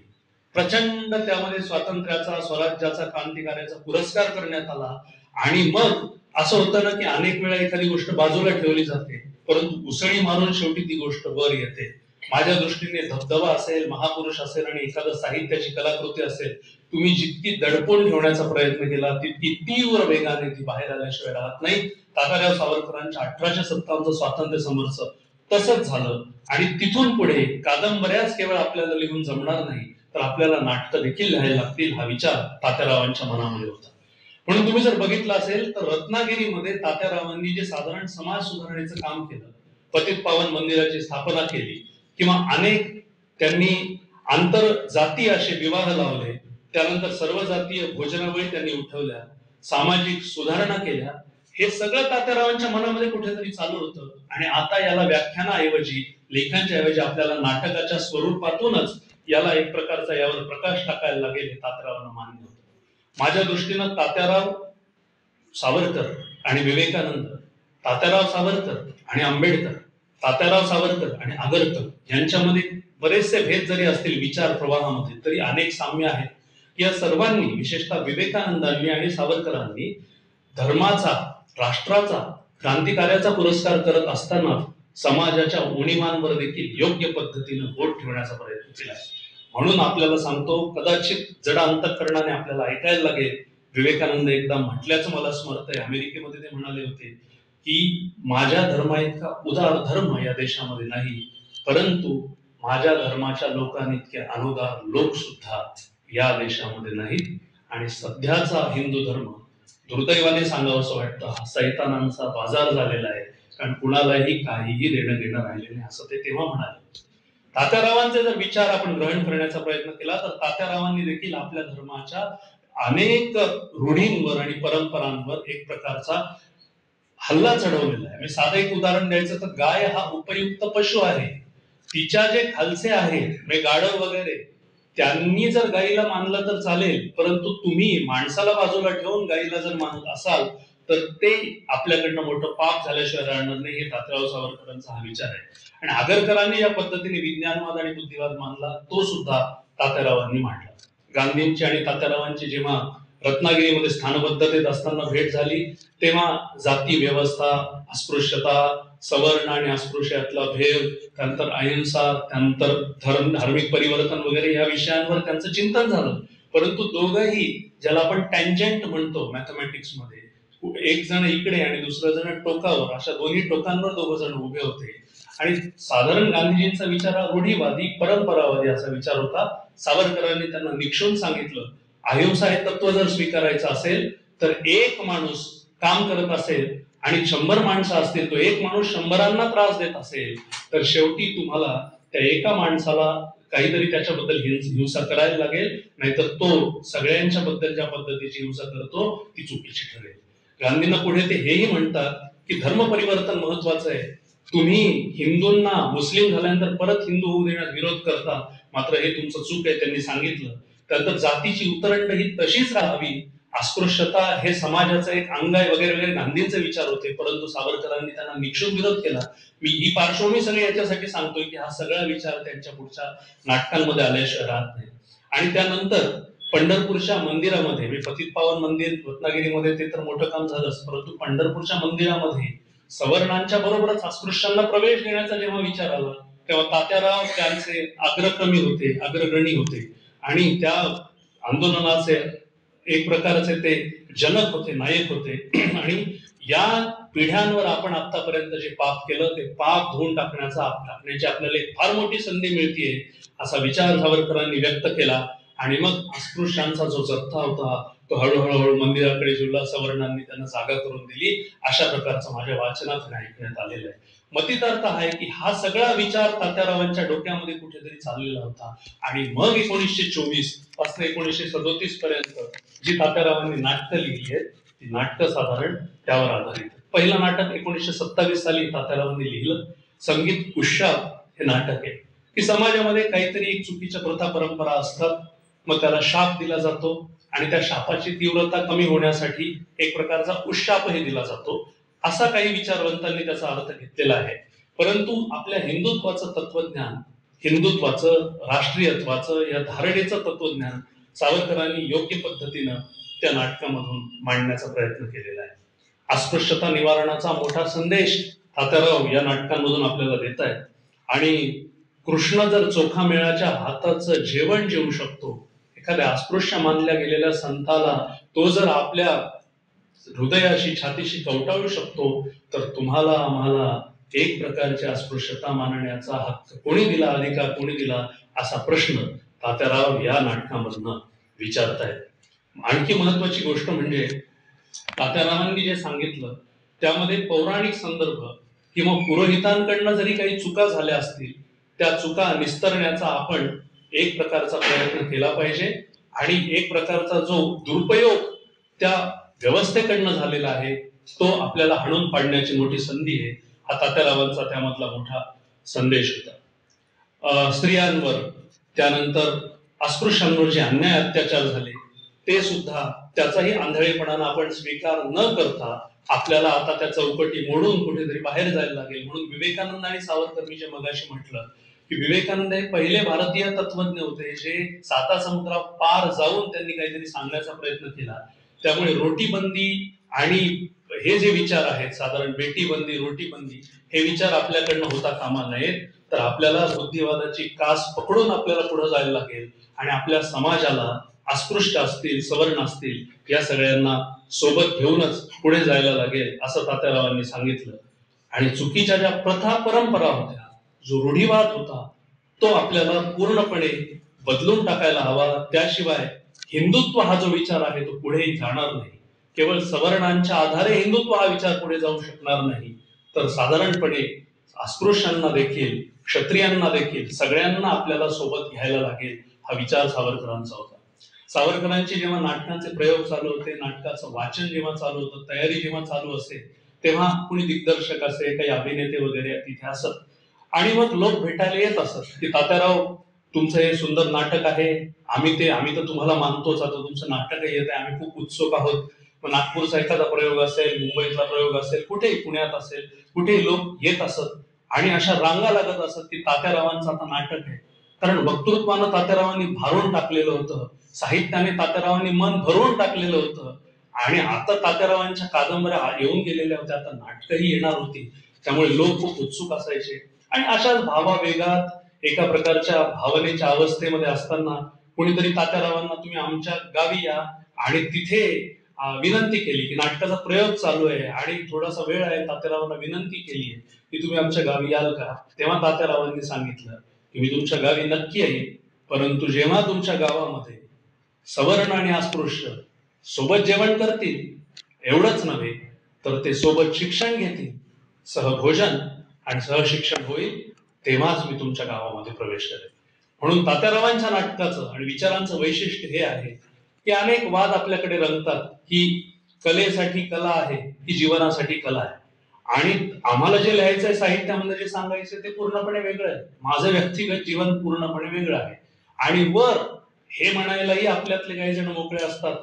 प्रचंड त्यामध्ये स्वातंत्र्याचा, स्वराज्याचा, क्रांतिकार्याचा पुरस्कार करण्यात आला. आणि मग असं होतं ना की अनेक वेळा एखादी गोष्ट बाजूला ठेवली जाते, परंतु उसळी मारून शेवटी ती गोष्ट वर येते. माझ्या दृष्टीने धबधबा असेल, महापुरुष असेल आणि एखादं साहित्याची कलाकृती असेल, तुम्ही जितकी दडपून ठेवण्याचा प्रयत्न केला तितकी तीव्र वेगाने ती बाहेर आल्याशिवाय राहत नाही. तात्याराव सावरकरांच्या 1857चं स्वातंत्र्य समरचं तसंच झालं. आणि तिथून पुढे कादंबऱ्याच केवळ आपल्याला लिहून जमणार नाही, तर आपल्याला नाटकं देखील लिहायला लागतील, हा विचार तात्यारावांच्या मनामध्ये होता. म्हणून तुम्ही जर बघितलं असेल तर रत्नागिरीमध्ये तात्यारावांनी जे साधारण समाज सुधारणेचं काम केलं, पतित पावन मंदिराची स्थापना केली किंवा अनेक त्यांनी आंतरजातीय असे विवाह लावले, त्यानंतर सर्व जातीय भोजनावळी त्यांनी उठवल्या, सामाजिक सुधारणा केल्या, हे सगळं तात्यारावांच्या मनामध्ये कुठेतरी चालू होतं. आणि आता याला व्याख्यानाऐवजी, लेखांच्या ऐवजी आपल्याला नाटकाच्या स्वरूपातूनच याला एक प्रकारचा यावर प्रकाश टाकायला लागेल, हे तात्यारावांना मान्य होतं. माझ्या दृष्टीनं तात्याराव सावरकर आणि विवेकानंद, तात्याराव सावरकर आणि आंबेडकर, तात्याराव सावरकर आणि आगरकर यांच्यामध्ये बरेचसे भेद जरी असतील विचार प्रवाहामध्ये, तरी अनेक साम्य आहेत. या सर्वांनी, विशेषतः विवेकानंदांनी आणि सावरकरांनी धर्माचा, राष्ट्राचा, क्रांतिकार्याचा पुरस्कार करत असताना समाजाच्या उणीवांवर देखील योग्य पद्धतीनं बोट ठेवण्याचा प्रयत्न केला. म्हणून आपल्याला सांगतो, कदाचित जड अंतःकरणाने आपल्याला ऐकायला लागेल, विवेकानंद एकदा म्हटल्याचं मला स्मरत आहे, अमेरिकेमध्ये ते म्हणाले होते की माझ्या धर्मा इतका उदार धर्म या देशामध्ये नाही, परंतु माझ्या धर्माच्या लोकांइतके अनुदार लोक सुद्धा या देशामध्ये नाहीत. आणि सध्याचा हिंदू धर्म दुर्दैवाने सांगावंसं वाटतं हा सैतानांचा बाजार झालेला आहे. कारण कुणालाही काहीही देणं घेणं राहिले नाही असं ते तेव्हा म्हणाले. तात्यारावांचे जर विचार आपण ग्रहण करण्याचा प्रयत्न केला तर तात्यारावांनी देखील आपल्या धर्माच्या अनेक रूढींवर आणि परंपरांवर एक प्रकारचा हल्ला चढवलेला आहे. साधं एक उदाहरण द्यायचं तर गाय हा उपयुक्त पशु आहे. तिच्या जे खालचे आहेत म्हणजे गाढव वगैरे त्यांनी जर गायीला मानलं तर चालेल, परंतु तुम्ही माणसाला बाजूला ठेवून गायीला जर मानत असाल तर ते आपल्याकडनं मोठं पाप झाल्याशिवाय राहणार नाही. हे तात्याराव सावरकरांचा हा विचार आहे. आणि आगरकरांनी या पद्धतीने विज्ञानवाद आणि बुद्धिवाद मानला तो सुद्धा तात्यारावांनी मांडला. गांधींची आणि तात्यारावांची जेव्हा रत्नागिरीमध्ये स्थानबद्धतेत असताना भेट झाली तेव्हा जाती व्यवस्था, अस्पृश्यता, सवर्ण आणि अस्पृश्यातला भेद, त्यानंतर अहिंसा, त्यानंतर धार्मिक परिवर्तन वगैरे या विषयांवर त्यांचं चिंतन झालं. परंतु दोघंही ज्याला आपण टँजंट म्हणतो मॅथमॅटिक्स मध्ये, एक जण इकडे आणि दुसरं जण टोकावर, अशा दोन्ही टोकांवर दोघ जण उभे होते. आणि साधारण गांधीजींचा विचार हा रूढीवादी परंपरावादी असा विचार होता. सावरकरांनी त्यांना निक्षून सांगितलं अहिंसा हे तत्व जर स्वीकारायचं असेल तर एक माणूस काम करत असेल आणि 100 माणसं असतील, तो एक माणूस 100रांना त्रास देत असेल तर शेवटी तुम्हाला त्या एका माणसाला काहीतरी त्याच्याबद्दल हिंसा करायला लागेल, नाहीतर तो सगळ्यांच्या बद्दल ज्या पद्धतीची हिंसा करतो ती चुकीची ठरेल. गांधींना पुढे ते हेही म्हणतात की धर्म परिवर्तन महत्वाचं आहे. तुम्ही हिंदूंना मुस्लिम झाल्यानंतर परत हिंदू होऊ देण्यास विरोध करता, मात्र हे तुमचं चूक आहे त्यांनी सांगितलं. त्यानंतर जातीची उतरंड ही तशीच राहावी, अस्पृश्यता हे समाजाचं एक अंग आहे वगैरे वगैरे गांधींचे विचार होते. परंतु सावरकरांनी त्यांना निक्षून विरोध केला. मी ही पार्श्वभूमी सगळी याच्यासाठी सांगतोय की हा सगळा विचार त्यांच्या पुढच्या नाटकांमध्ये आल्याशिवाय राहत नाही. आणि त्यानंतर पंढरपूरच्या मंदिरामध्ये, पतित पावन मंदिर रत्नागिरीमध्ये ते तर मोठं काम झालंच, परंतु पंढरपूरच्या मंदिरामध्ये सवर्णांच्या बरोबरच अस्पृश्यांना प्रवेश देण्याचा जेव्हा विचार आला तेव्हा तात्याराव त्यांचे अग्रगणी होते आणि त्या आंदोलनाचे एक प्रकारचे ते जनक होते, नायक होते. आणि या पिढ्यांवर आपण आतापर्यंत जे पाप केलं ते पाप धुवून टाकण्याची आपल्याला एक फार मोठी संधी मिळतीये असा विचार सावरकरांनी व्यक्त केला. आणि मग अस्पृश्यांचा जो जथ्था होता तो हळूहळू मंदिराकडे जुळला, सवर्णांनी त्यांना जागा करून दिली. अशा प्रकारचं माझ्या वाचनात ऐकण्यात आलेलं आहे. मतितार्थ आहे की हा सगळा विचार तात्यारावांच्या डोक्यामध्ये कुठेतरी चाललेला होता. आणि मग 1924 पासून 1937 पर्यंत जी तात्यारावांनी नाटकं लिहिली आहेत ती नाटकं साधारण त्यावर आधारित. पहिलं नाटक 1927 साली तात्यारावांनी लिहिलं, संगीत उशाप हे नाटक आहे की समाजामध्ये काहीतरी एक चुकीच्या प्रथा परंपरा असतात, मग त्याला शाप दिला जातो आणि त्या शापाची तीव्रता कमी होण्यासाठी एक प्रकारचा उशापही दिला जातो. असा काही विचारवंतांनी त्याचा अर्थ घेतलेला आहे. परंतु आपल्या हिंदुत्वाचं तत्वज्ञान, हिंदुत्वाचं, राष्ट्रीयत्वाचं या धारणेचं तत्वज्ञान सावरकरांनी योग्य पद्धतीनं त्या नाटकामधून मांडण्याचा प्रयत्न केलेला आहे. अस्पृश्यता निवारणाचा मोठा संदेश तात्याराव या नाटकांमधून आपल्याला देत आहेत. आणि कृष्ण जर चोखा मेळाच्या हाताचं जेवण जेवू शकतो, एखाद्या अस्पृश्य मानल्या गेलेल्या संताला तो जर आपल्या हृदयाशी, छातीशी कवटाळू शकतो, तर तुम्हाला आम्हाला एक प्रकारची अस्पृश्यता मानण्याचा हक्क कोणी दिला, अधिकार कोणी दिला, असा प्रश्न तात्याराव या नाटकामधनं विचारतायत. आणखी महत्वाची गोष्ट म्हणजे तात्यारावांनी जे सांगितलं त्यामध्ये पौराणिक संदर्भ किंवा पुरोहितांकडनं जरी काही चुका झाल्या असतील त्या चुका निस्तरण्याचा आपण एक प्रकारचा प्रयत्न केला पाहिजे. आणि एक प्रकारचा जो दुरुपयोग त्या व्यवस्थेकडनं झालेला आहे तो आपल्याला हाणून पाडण्याची मोठी संधी आहे. हा तात्यारावांचा त्यामधला मोठा संदेश होता. स्त्रियांवर, त्यानंतर अस्पृश्यांवर जे अन्याय अत्याचार झाले ते सुद्धा त्याचाही आंधळेपणानं आपण स्वीकार न करता आपल्याला आता त्या चौकटी मोडून कुठेतरी बाहेर जायला लागेल. म्हणून विवेकानंद आणि सावरकरांनी जे मगाशी म्हटलं की विवेकानंद हे पहिले भारतीय तत्वज्ञ होते जे साता समुद्रा पार जाऊन त्यांनी काहीतरी सांगण्याचा प्रयत्न केला. त्यामुळे रोटीबंदी आणि हे जे विचार आहेत, साधारण बेटीबंदी, रोटीबंदी, हे विचार आपल्याकडनं होता कामा नयेत. तर आपल्याला बुद्धिवादाची कास पकडून आपल्याला पुढे जायला लागेल आणि आपल्या समाजाला अस्पृश्य असतील, सवर्ण असतील, या सगळ्यांना सोबत घेऊनच पुढे जायला लागेल असं तात्यारावांनी सांगितलं. आणि चुकीच्या ज्या प्रथा परंपरा होत्या, जो रूढीवाद होता, तो आपल्याला पूर्णपणे बदलून टाकायला हवा. त्याशिवाय हिंदुत्व हा जो विचार आहे तो पुढे जाणार नाही. केवळ सवर्णांच्या आधारे हिंदुत्व हा विचार पुढे जाऊ शकणार नाही, तर साधारणपणे अस्पृश्यांना देखील, क्षत्रियांना देखील, सगळ्यांना आपल्याला सोबत घ्यायला लागेल, हा विचार सावरकरांचा होता. सावरकरांचे जेव्हा नाटकांचे प्रयोग चालू होते, नाटकाचं वाचन जेव्हा चालू होतं, तयारी जेव्हा चालू असे, तेव्हा कुणी दिग्दर्शक असे, काही अभिनेते वगैरे तिथे असत आणि मग लोक भेटायला येत असत की तात्याराव, तुमचं हे सुंदर नाटक आहे, आम्ही तर तुम्हाला मानतोच, आता तुमचं नाटक येत आहे, आम्ही खूप उत्सुक आहोत. मग नागपूरचा एखादा प्रयोग असेल, मुंबईतला प्रयोग असेल, कुठेही, पुण्यात असेल, कुठेही लोक येत असत आणि अशा रांगा लागत असत की तात्यारावांचं आता नाटक आहे. कारण वक्तृत्वानं तात्यारावांनी भारून टाकलेलं होतं, साहित्याने तात्यारावांनी मन भरवून टाकलेलं होतं आणि आता तात्यारावांच्या कादंबऱ्या येऊन गेलेल्या होत्या, आता नाटकही येणार होती. त्यामुळे लोक खूप उत्सुक असायचे आणि अशाच भावावेगात एका प्रकारच्या भावनेच्या अवस्थेमध्ये असताना कोणीतरी तात्यारावांना तुम्ही आमच्या गावी या आणि तिथे विनंती केली की नाटकाचा प्रयोग चालू आहे आणि थोडासा वेळ आहे, तात्यारावांना विनंती केली आहे की तुम्ही आमच्या गावी याल का. तेव्हा तात्यारावांनी सांगितलं की मी तुमच्या गावी नक्की येईल, परंतु जेव्हा तुमच्या गावामध्ये सवर्ण आणि अस्पृश्य सोबत जेवण करतील, एवढंच नव्हे तर ते सोबत शिक्षण घेतील, सहभोजन आणि सहशिक्षण होईल, तेव्हाच मी तुमच्या गावामध्ये प्रवेश करेन. म्हणून तात्यारावांच्या नाटकाचं आणि विचारांचं वैशिष्ट्य हे आहे की अनेक वाद आपल्याकडे रंगतात की कलेसाठी कला आहे की जीवनासाठी कला आहे, आणि आम्हाला जे लिहायचंय, साहित्यामध्ये जे सांगायचं ते पूर्णपणे वेगळं आहे, माझं व्यक्तिगत जीवन पूर्णपणे वेगळं आहे. आणि वर हे म्हणायलाही आपल्यातले काही जण मोकळे असतात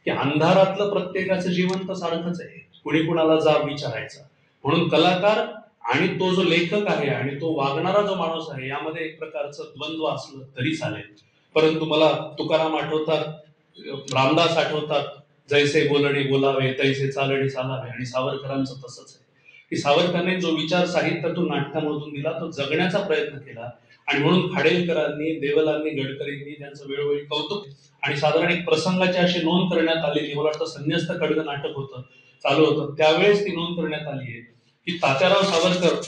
की अंधारातलं प्रत्येकाचं जीवन तर सारखंच आहे, कुणी कुणाला जाब विचारायचा. म्हणून कलाकार आणि तो जो लेखक आहे आणि तो वागणारा जो माणूस आहे, यामध्ये एक प्रकारचं द्वंद्व असलं तरी चालेल. परंतु मला तुकाराम आठवतात, रामदास आठवतात, जैसे बोलणे बोलावे तैसे चालणे चालावे. आणि सावरकरांचं तसंच आहे की सावरकरांनी जो विचार साहित्यातून, नाटकामधून दिला, तो जगण्याचा प्रयत्न केला. आणि म्हणून खाडेलकरांनी, देवलांनी, गडकरींनी त्यांचं वेळोवेळी कौतुक आणि साधारण एक प्रसंगाची अशी नोंद करण्यात आलेली, मला वाटतं संन्यस्त खड्ग नाटक होतं, चालू होतं, त्यावेळेस ती नोंद करण्यात आली आहे की तात्याराव सावरकर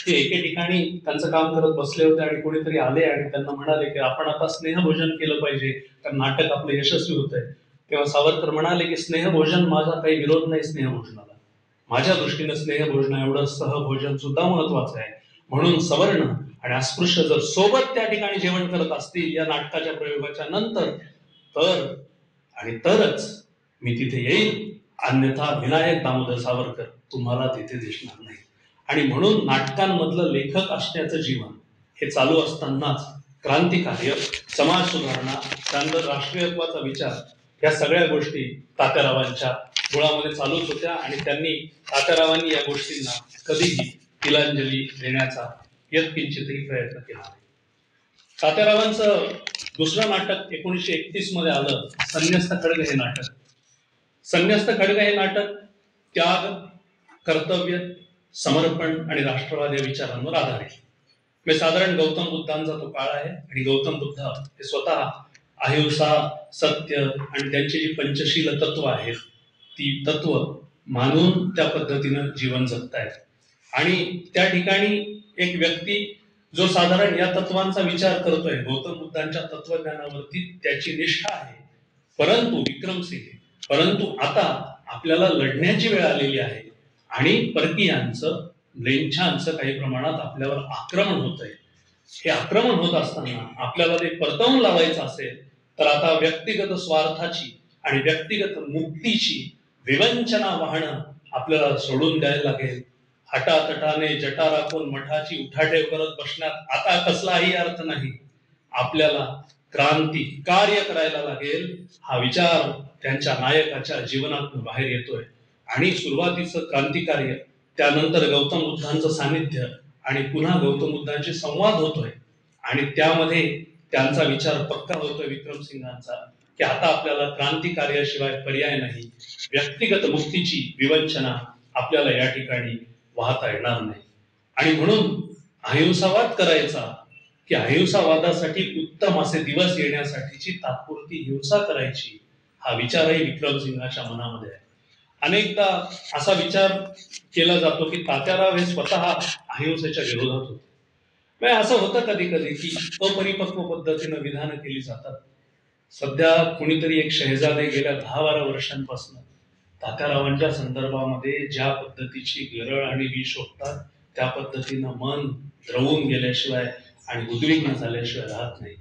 ते एके ठिकाणी त्यांचं काम करत बसले होते आणि कोणीतरी आले आणि त्यांना म्हणाले की आपण आता स्नेहभोजन केलं पाहिजे, कारण नाटक आपलं यशस्वी होत आहे. तेव्हा सावरकर म्हणाले की स्नेहभोजन, माझा काही विरोध नाही स्नेहभोजनाला, माझ्या दृष्टीनं स्नेहभोजन एवढं सहभोजन सुद्धा महत्वाचं आहे. म्हणून सवर्ण आणि अस्पृश्य जर सोबत त्या ठिकाणी जेवण करत असतील या नाटकाच्या प्रयोगाच्या नंतर, तर आणि तरच मी तिथे येईल, अन्यथा विनायक दामोदर सावरकर तुम्हाला तिथे दिसणार नाही. आणि म्हणून नाटकांमधलं लेखक असण्याचं जीवन हे चालू असतानाच क्रांतिकार्य, समाज सुधारणा, त्यानंतर राष्ट्रीयत्वाचा विचार, या सगळ्या गोष्टी तात्यारावांच्या मुळामध्ये चालूच होत्या आणि तात्यारावांनी या गोष्टींना कधीही तिलांजली देण्याचा यत्किंचितही प्रयत्न केला नाही. तात्यारावांचं दुसरं नाटक 1931 मध्ये आलं, संन्यस्त खड्ग हे नाटक. संन्यस्त खड्ग हे नाटक त्याग, कर्तव्य, समर्पण आणि राष्ट्रवाद या विचारांवर आधारित. म्हणजे साधारण गौतम बुद्धांचा तो काळ आहे आणि गौतम बुद्ध हे स्वतः अहिंसा, सत्य आणि त्यांची जी पंचशील तत्व आहेत, ती तत्व मानून त्या पद्धतीनं जीवन जगतायत. आणि त्या ठिकाणी एक व्यक्ती जो साधारण या तत्वांचा विचार करतोय, गौतम बुद्धांच्या तत्वज्ञानावरती त्याची निष्ठा आहे, परंतु विक्रमसिंह, परंतु आता आपल्याला लढण्याची वेळ आलेली आहे आणि परकीयांचं, लेंछांचं काही प्रमाणात आपल्यावर आक्रमण होत आहे. हे आक्रमण होत असताना आपल्याला ते परतवून लावायचं असेल तर आता व्यक्तिगत स्वार्थाची आणि व्यक्तिगत मुक्तीची विवंचना वाहणं आपल्याला सोडून द्यायला लागेल. हटातटाने जटा राखून मठाची उठाठेव करत बसण्यात आता कसलाही अर्थ नाही. आपल्याला क्रांती कार्य करायला लागेल. हा विचार त्यांच्या नायकाच्या जीवनातून बाहेर येतोय आणि सुरुवातीचं क्रांतिकार्य, त्यानंतर गौतम बुद्धांचं सानिध्य आणि पुन्हा गौतम बुद्धांशी संवाद होतोय आणि त्यामध्ये त्यांचा विचार पक्का होतोय विक्रमसिंहांचा की आता आपल्याला क्रांतिकार्याशिवाय पर्याय नाही. व्यक्तिगत मुक्तीची विवंचना आपल्याला या ठिकाणी वाहता येणार नाही. आणि म्हणून अहिंसावाद करायचा की अहिंसावादासाठी उत्तम असे दिवस येण्यासाठीची तात्पुरती हिंसा करायची, हा विचारही विक्रमसिंहाच्या मनामध्ये आहे. अनेकदा असा विचार केला जातो की तात्याराव हे स्वतः अहिंसेच्या विरोधात होते. म्हणजे असं होतं कधी कधी की अपरिपक्व पद्धतीनं विधानं केली जातात. सध्या कुणीतरी एक शहेजादे गेल्या 10-12 वर्षांपासून तात्यारावांच्या संदर्भामध्ये ज्या पद्धतीची गरळ आणि विष ओकतात, त्या पद्धतीनं मन द्रवून गेल्याशिवाय आणि उद्विग्न झाल्याशिवाय राहत नाही.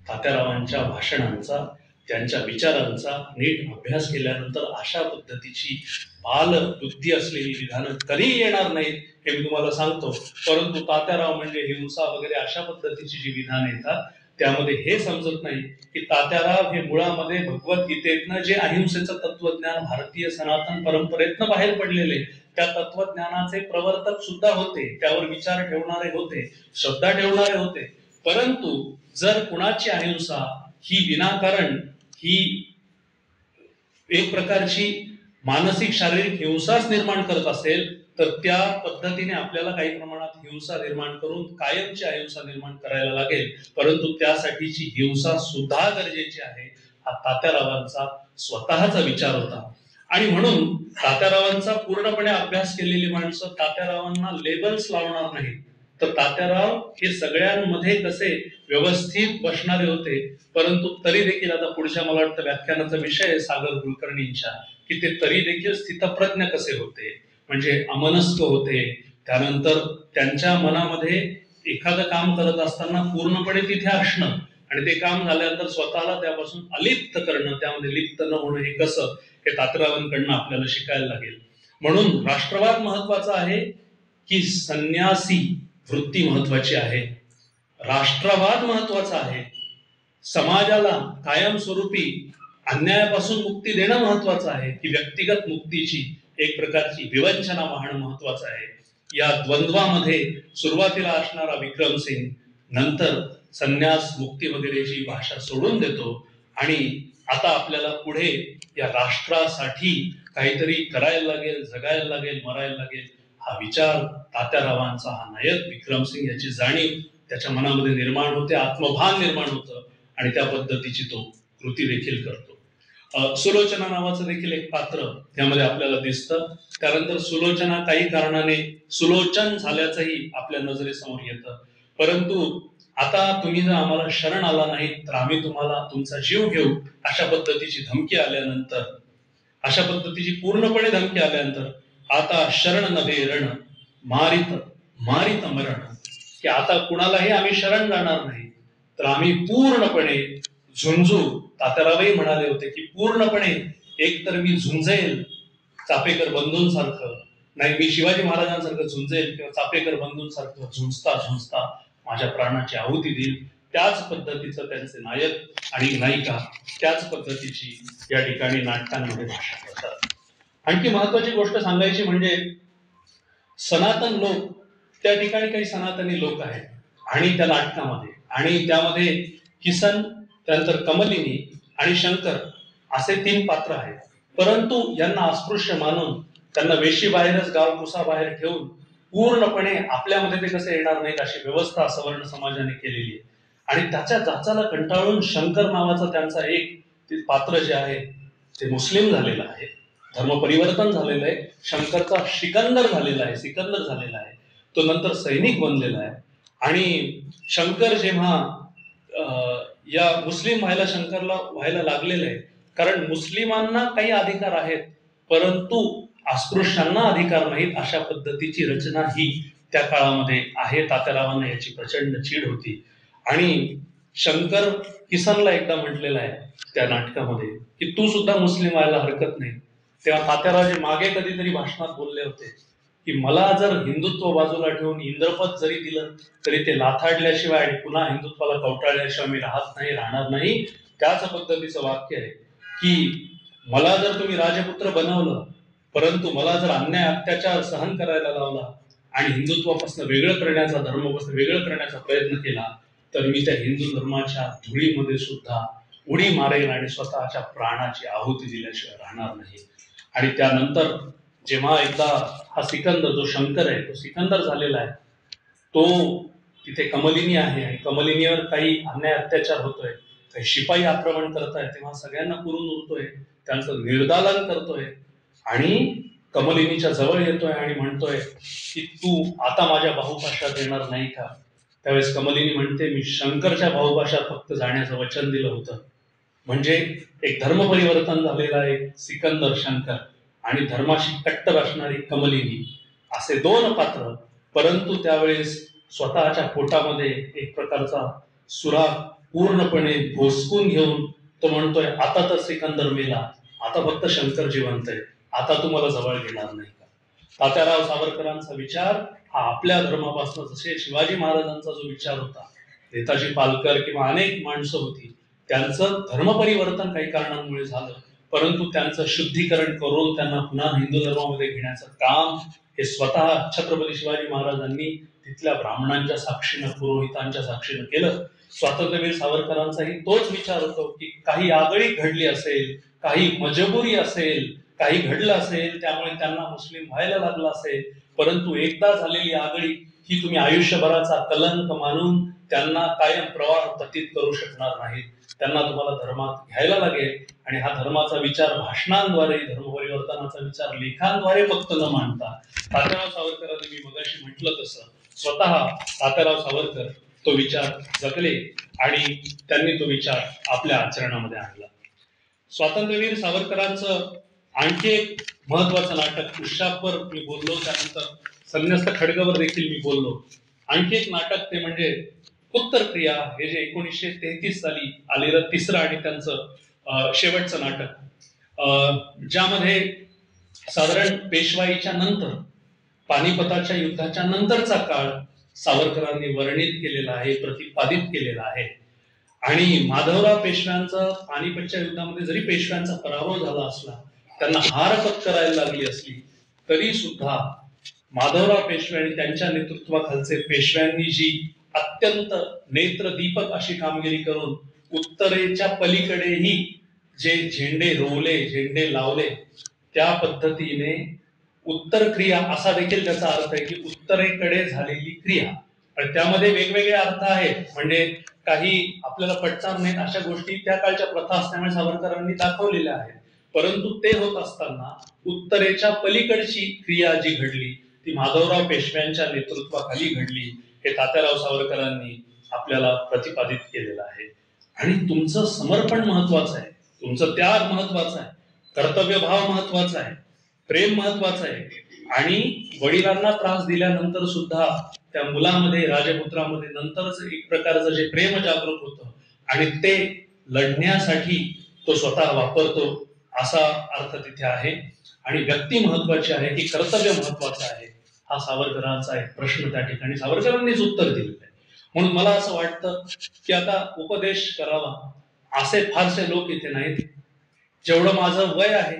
तात्यारावांच्या भाषणांचा, त्यांच्या विचारांचा नीट अभ्यास केल्यानंतर अशा पद्धतीची बाल बुद्धी असलेली विधानं कधी येणार नाहीत हे मी तुम्हाला सांगतो. परंतु तात्याराव म्हणजे हिंसा वगैरे अशा पद्धतीची जी विधानं येतात, त्यामध्ये हे समजत नाही की तात्याराव हे मुळामध्ये भगवद्गीतेतनं जे अहिंसेचं तत्वज्ञान भारतीय सनातन परंपरेतनं बाहेर पडलेले, त्या तत्वज्ञानाचे प्रवर्तक सुद्धा होते, त्यावर विचार ठेवणारे होते, श्रद्धा ठेवणारे होते. परंतु जर कुणाची अहिंसा ही विनाकारण ही एक प्रकारची मानसिक शारीरिक हिंसाच निर्माण करत असेल, तर त्या पद्धतीने आपल्याला काही प्रमाणात हिंसा निर्माण करून कायमची अहिंसा निर्माण करायला लागेल. परंतु त्यासाठीची हिंसा सुद्धा गरजेची आहे, हा तात्यारावांचा स्वतःचा विचार होता. आणि म्हणून तात्यारावांचा पूर्णपणे अभ्यास केलेली माणसं तात्यारावांना लेबल्स लावणार नाहीत. तर तात्याराव हे सगळ्यांमध्ये कसे व्यवस्थित बसणारे होते. परंतु तरी देखील आता पुढच्या मला वाटतं व्याख्यानाचा विषय आहे सागर कुलकर्णींच्या, की ते तरी देखील स्थितप्रज्ञ कसे होते, म्हणजे अमनस्क होते. त्यानंतर त्यांच्या मनामध्ये एखादं काम करत असताना पूर्णपणे तिथे असणं आणि ते काम झाल्यानंतर स्वतःला त्यापासून अलिप्त करणं, त्यामध्ये लिप्त न होणं, हे कसं, हे तात्यारावांकडनं आपल्याला शिकायला लागेल. म्हणून राष्ट्रवाद महत्वाचा आहे की संन्यासी वृत्ती महत्वाची आहे? राष्ट्रवाद महत्वाचा आहे. समाजाला कायमस्वरूपी अन्यायापासून मुक्ती देणं महत्वाचं आहे की व्यक्तिगत मुक्तीची एक प्रकारची विवंचना वाहणं महत्वाचं आहे? या द्वंद्वामध्ये सुरुवातीला असणारा विक्रमसिंग नंतर संन्यास मुक्ती वगैरेची भाषा सोडून देतो आणि आता आपल्याला पुढे या राष्ट्रासाठी काहीतरी करायला लागेल, जगायला लागेल, मरायला लागेल, हा विचार तात्यारावांचा, हा नायक विक्रमसिंग याची जाणीव त्याच्या मनामध्ये निर्माण होते, आत्मभान निर्माण होतं आणि त्या पद्धतीची तो कृती देखील करतो. सुलोचना नावाचं देखील एक पात्र त्यामध्ये आपल्याला दिसतं. त्यानंतर सुलोचना काही कारणाने सुलोचन झाल्याचंही आपल्या नजरेसमोर येतं. परंतु आता तुम्ही जर आम्हाला शरण आला नाही तर आम्ही तुम्हाला तुमचा जीव घेऊ, अशा पद्धतीची धमकी आल्यानंतर, अशा पद्धतीची पूर्णपणे धमकी आल्यानंतर आता शरण नभे रण मारित मारित मरण, की आता कुणालाही आम्ही शरण जाणार नाही, तर आम्ही पूर्णपणे झुंजू. तात्यारावही म्हणाले होते की पूर्णपणे एकतर मी झुंजेल चापेकर बंधूंसारखं, नाही मी शिवाजी महाराजांसारखं झुंजेल किंवा चापेकर बंधूंसारखं झुंजता झुंजता माझ्या प्राणाची आहुती देईल. त्याच पद्धतीचं त्यांचे नायक आणि नायिका त्याच पद्धतीची या ठिकाणी नाटकांमध्ये भाषा करतात. आणखी महत्वाची गोष्ट सांगायची म्हणजे सनातन लोक, त्या ठिकाणी काही सनातनी लोक आहेत आणि त्या नाटकामध्ये, आणि त्यामध्ये किसन, त्यानंतर कमलिनी आणि शंकर असे 3 पात्र आहेत. परंतु यांना अस्पृश्य मानून त्यांना वेशीबाहेरच, गाव कुसाबाहेर ठेवून पूर्णपणे आपल्यामध्ये ते कसे येणार नाहीत अशी व्यवस्था सवर्ण समाजाने केलेली आहे. आणि त्याच्या जाचाला कंटाळून शंकर नावाचा त्यांचा एक पात्र जे आहे ते मुस्लिम झालेलं आहे, धर्मपरिवर्तन झालेलं आहे, शंकरचा सिकंदर झालेला आहे, सिकंदर झालेला आहे, तो नंतर सैनिक बनलेला आहे. आणि शंकर जेव्हा या मुस्लिम व्हायला, शंकरला व्हायला लागलेलं आहे, कारण मुस्लिमांना काही अधिकार आहेत परंतु अस्पृश्यांना अधिकार नाहीत, अशा पद्धतीची रचना ही त्या काळामध्ये आहे. तात्यारावांना याची प्रचंड चीड होती. आणि शंकर किसनला एकदा म्हटलेला आहे त्या नाटकामध्ये की तू सुद्धा मुस्लिम व्हायला हरकत नाही. तेव्हा तात्यारावचे मागे कधीतरी भाषणात बोलले होते की मला जर हिंदुत्व बाजूला ठेवून इंद्रपद जरी दिलं तरी ते लाथाडल्याशिवाय आणि पुन्हा हिंदुत्वाला कवटाळल्याशिवाय मी राहत नाही, राहणार नाही. त्याच पद्धतीचं वाक्य आहे की मला जर तुम्ही राजपुत्र बनवलं परंतु मला जर अन्याय अत्याचार सहन करायला लावला आणि हिंदुत्वापासून वेगळं करण्याचा, धर्मापासून वेगळं करण्याचा प्रयत्न केला तर मी त्या हिंदू धर्माच्या धुळीमध्ये सुद्धा उडी मारेन आणि स्वतःच्या प्राणाची आहुती दिल्याशिवाय राहणार नाही. आणि त्यानंतर जेव्हा एकदा हा सिकंदर, जो शंकर आहे तो सिकंदर झालेला आहे, तो तिथे कमलिनी आहे आणि कमलिनीवर काही अन्याय अत्याचार होतोय, काही शिपाई आक्रमण करताय, तेव्हा सगळ्यांना पुरून उरतोय, त्यांचं निर्दालन करतोय आणि कमलिनीच्या जवळ येतोय आणि म्हणतोय की तू आता माझ्या बाहुपाशात येणार नाही का? त्यावेळेस कमलिनी म्हणते, मी शंकरच्या भाऊभाषात फक्त जाण्याचं वचन दिलं होतं. म्हणजे एक धर्म परिवर्तन झालेला एक सिकंदर शंकर आणि धर्माशी कट्टर असणारी कमलिनी, असे दोन पात्र. परंतु त्यावेळेस स्वतःच्या पोटामध्ये एक प्रकारचा सुराग पूर्णपणे भोसकून घेऊन तो म्हणतोय, आता तर सिकंदर मेला, आता फक्त शंकर जिवंत आहे, आता तुम्हाला जवळ घेणार नाही का. तात्याराव सावरकरांचा विचार हा आपल्या धर्मापासून, जसे शिवाजी महाराजांचा जो विचार होता, नेताजी पालकर किंवा अनेक माणसं होती, त्यांचं धर्म परिवर्तन काही कारणांमुळे झालं, परंतु त्यांचं शुद्धीकरण करून त्यांना पुन्हा हिंदू धर्मामध्ये घेण्याचं काम हे स्वतः छत्रपती शिवाजी महाराजांनी तिथल्या ब्राह्मणांच्या साक्षीनं, पुरोहितांच्या साक्षीनं केलं. स्वातंत्र्यवीर सावरकरांचाही तोच विचार होतो की काही आगळी घडली असेल, काही मजबुरी असेल, काही घडलं असेल, त्यामुळे त्यांना मुस्लिम व्हायला लागलं असेल, परंतु एकदा झालेली आगळी ही तुम्ही आयुष्यभराचा कलंक मानून त्यांना कायम प्रवाह पतित करू शकणार नाहीत. त्यांना तुम्हाला धर्मात घ्यायला लागेल आणि हा धर्माचा विचार भाषणांद्वारे, धर्म परिवर्तनाचा विचार लेखांद्वारे फक्त न मांडता, तात्याराव सावरकरांनी मी मगाशी म्हटलं तसं स्वतः तात्याराव सावरकर तो विचार जगले आणि त्यांनी तो विचार आपल्या आचरणामध्ये आणला. स्वातंत्र्यवीर सावरकरांचं आणखी एक महत्वाचं नाटक उशापर मी बोललो, त्यानंतर संन्यस्त खडगावर देखील मी बोललो. आणखी एक नाटक ते म्हणजे उत्तर क्रिया, हे जे 1933 साली आलेलं तिसरं आणि त्यांचं शेवटचं नाटक, ज्यामध्ये साधारण पेशवाईच्या नंतर, पानिपताच्या युद्धाच्या नंतरचा काळ सावरकरांनी वर्णित केलेला आहे, प्रतिपादित केलेला आहे. आणि माधवराव पेशव्यांचा पानिपतच्या युद्धामध्ये जरी पेशव्यांचा पराभव झाला असला, त्यांना हार पत्करायला लागली असली, तरी सुद्धा माधवराव पेशवे आणि त्यांच्या नेतृत्वाखालचे पेशव्यांनी जी अत्यंत नेत्रदीपक अशी कामगिरी करून उत्तरेच्या पलीकडेही जे झेंडे रोवले, झेंडे लावले, त्या पद्धतीने उत्तर क्रिया असा देखील त्याचा अर्थ आहे की उत्तरेकडे झालेली क्रिया. आणि त्यामध्ये वेगवेगळे अर्थ आहेत, म्हणजे काही आपल्याला पटणार नाहीत अशा गोष्टी त्या काळच्या प्रथा असल्यामुळे सावरकरांनी दाखवलेल्या आहेत. परंतु ते होत असताना उत्तरेच्या पलीकडची क्रिया जी घडली ती माधवराव पेशव्यांच्या नेतृत्वाखाली घडली, हे तात्याराव सावरकरांनी आपल्याला प्रतिपादित केलेलं आहे. आणि तुमचं समर्पण महत्वाचं आहे, तुमचं त्याग महत्वाचं आहे, कर्तव्यभाव महत्वाचा आहे, प्रेम महत्वाचं आहे. आणि वडिलांना त्रास दिल्यानंतर सुद्धा त्या मुलामध्ये, राजपुत्रामध्ये नंतरच एक प्रकारचं जे प्रेम जागृत होतं आणि ते लढण्यासाठी तो स्वतः वापरतो, असा अर्थ तिथे आहे. आणि व्यक्ती महत्वाची आहे की कर्तव्य महत्वाचं आहे, हा सावरकरांचा एक प्रश्न त्या ठिकाणी सावरकरांनीच उत्तर दिलेलं आहे. म्हणून मला असं वाटतं की आता उपदेश करावा असे फारसे लोक इथे नाहीत. जेवढं माझं वय आहे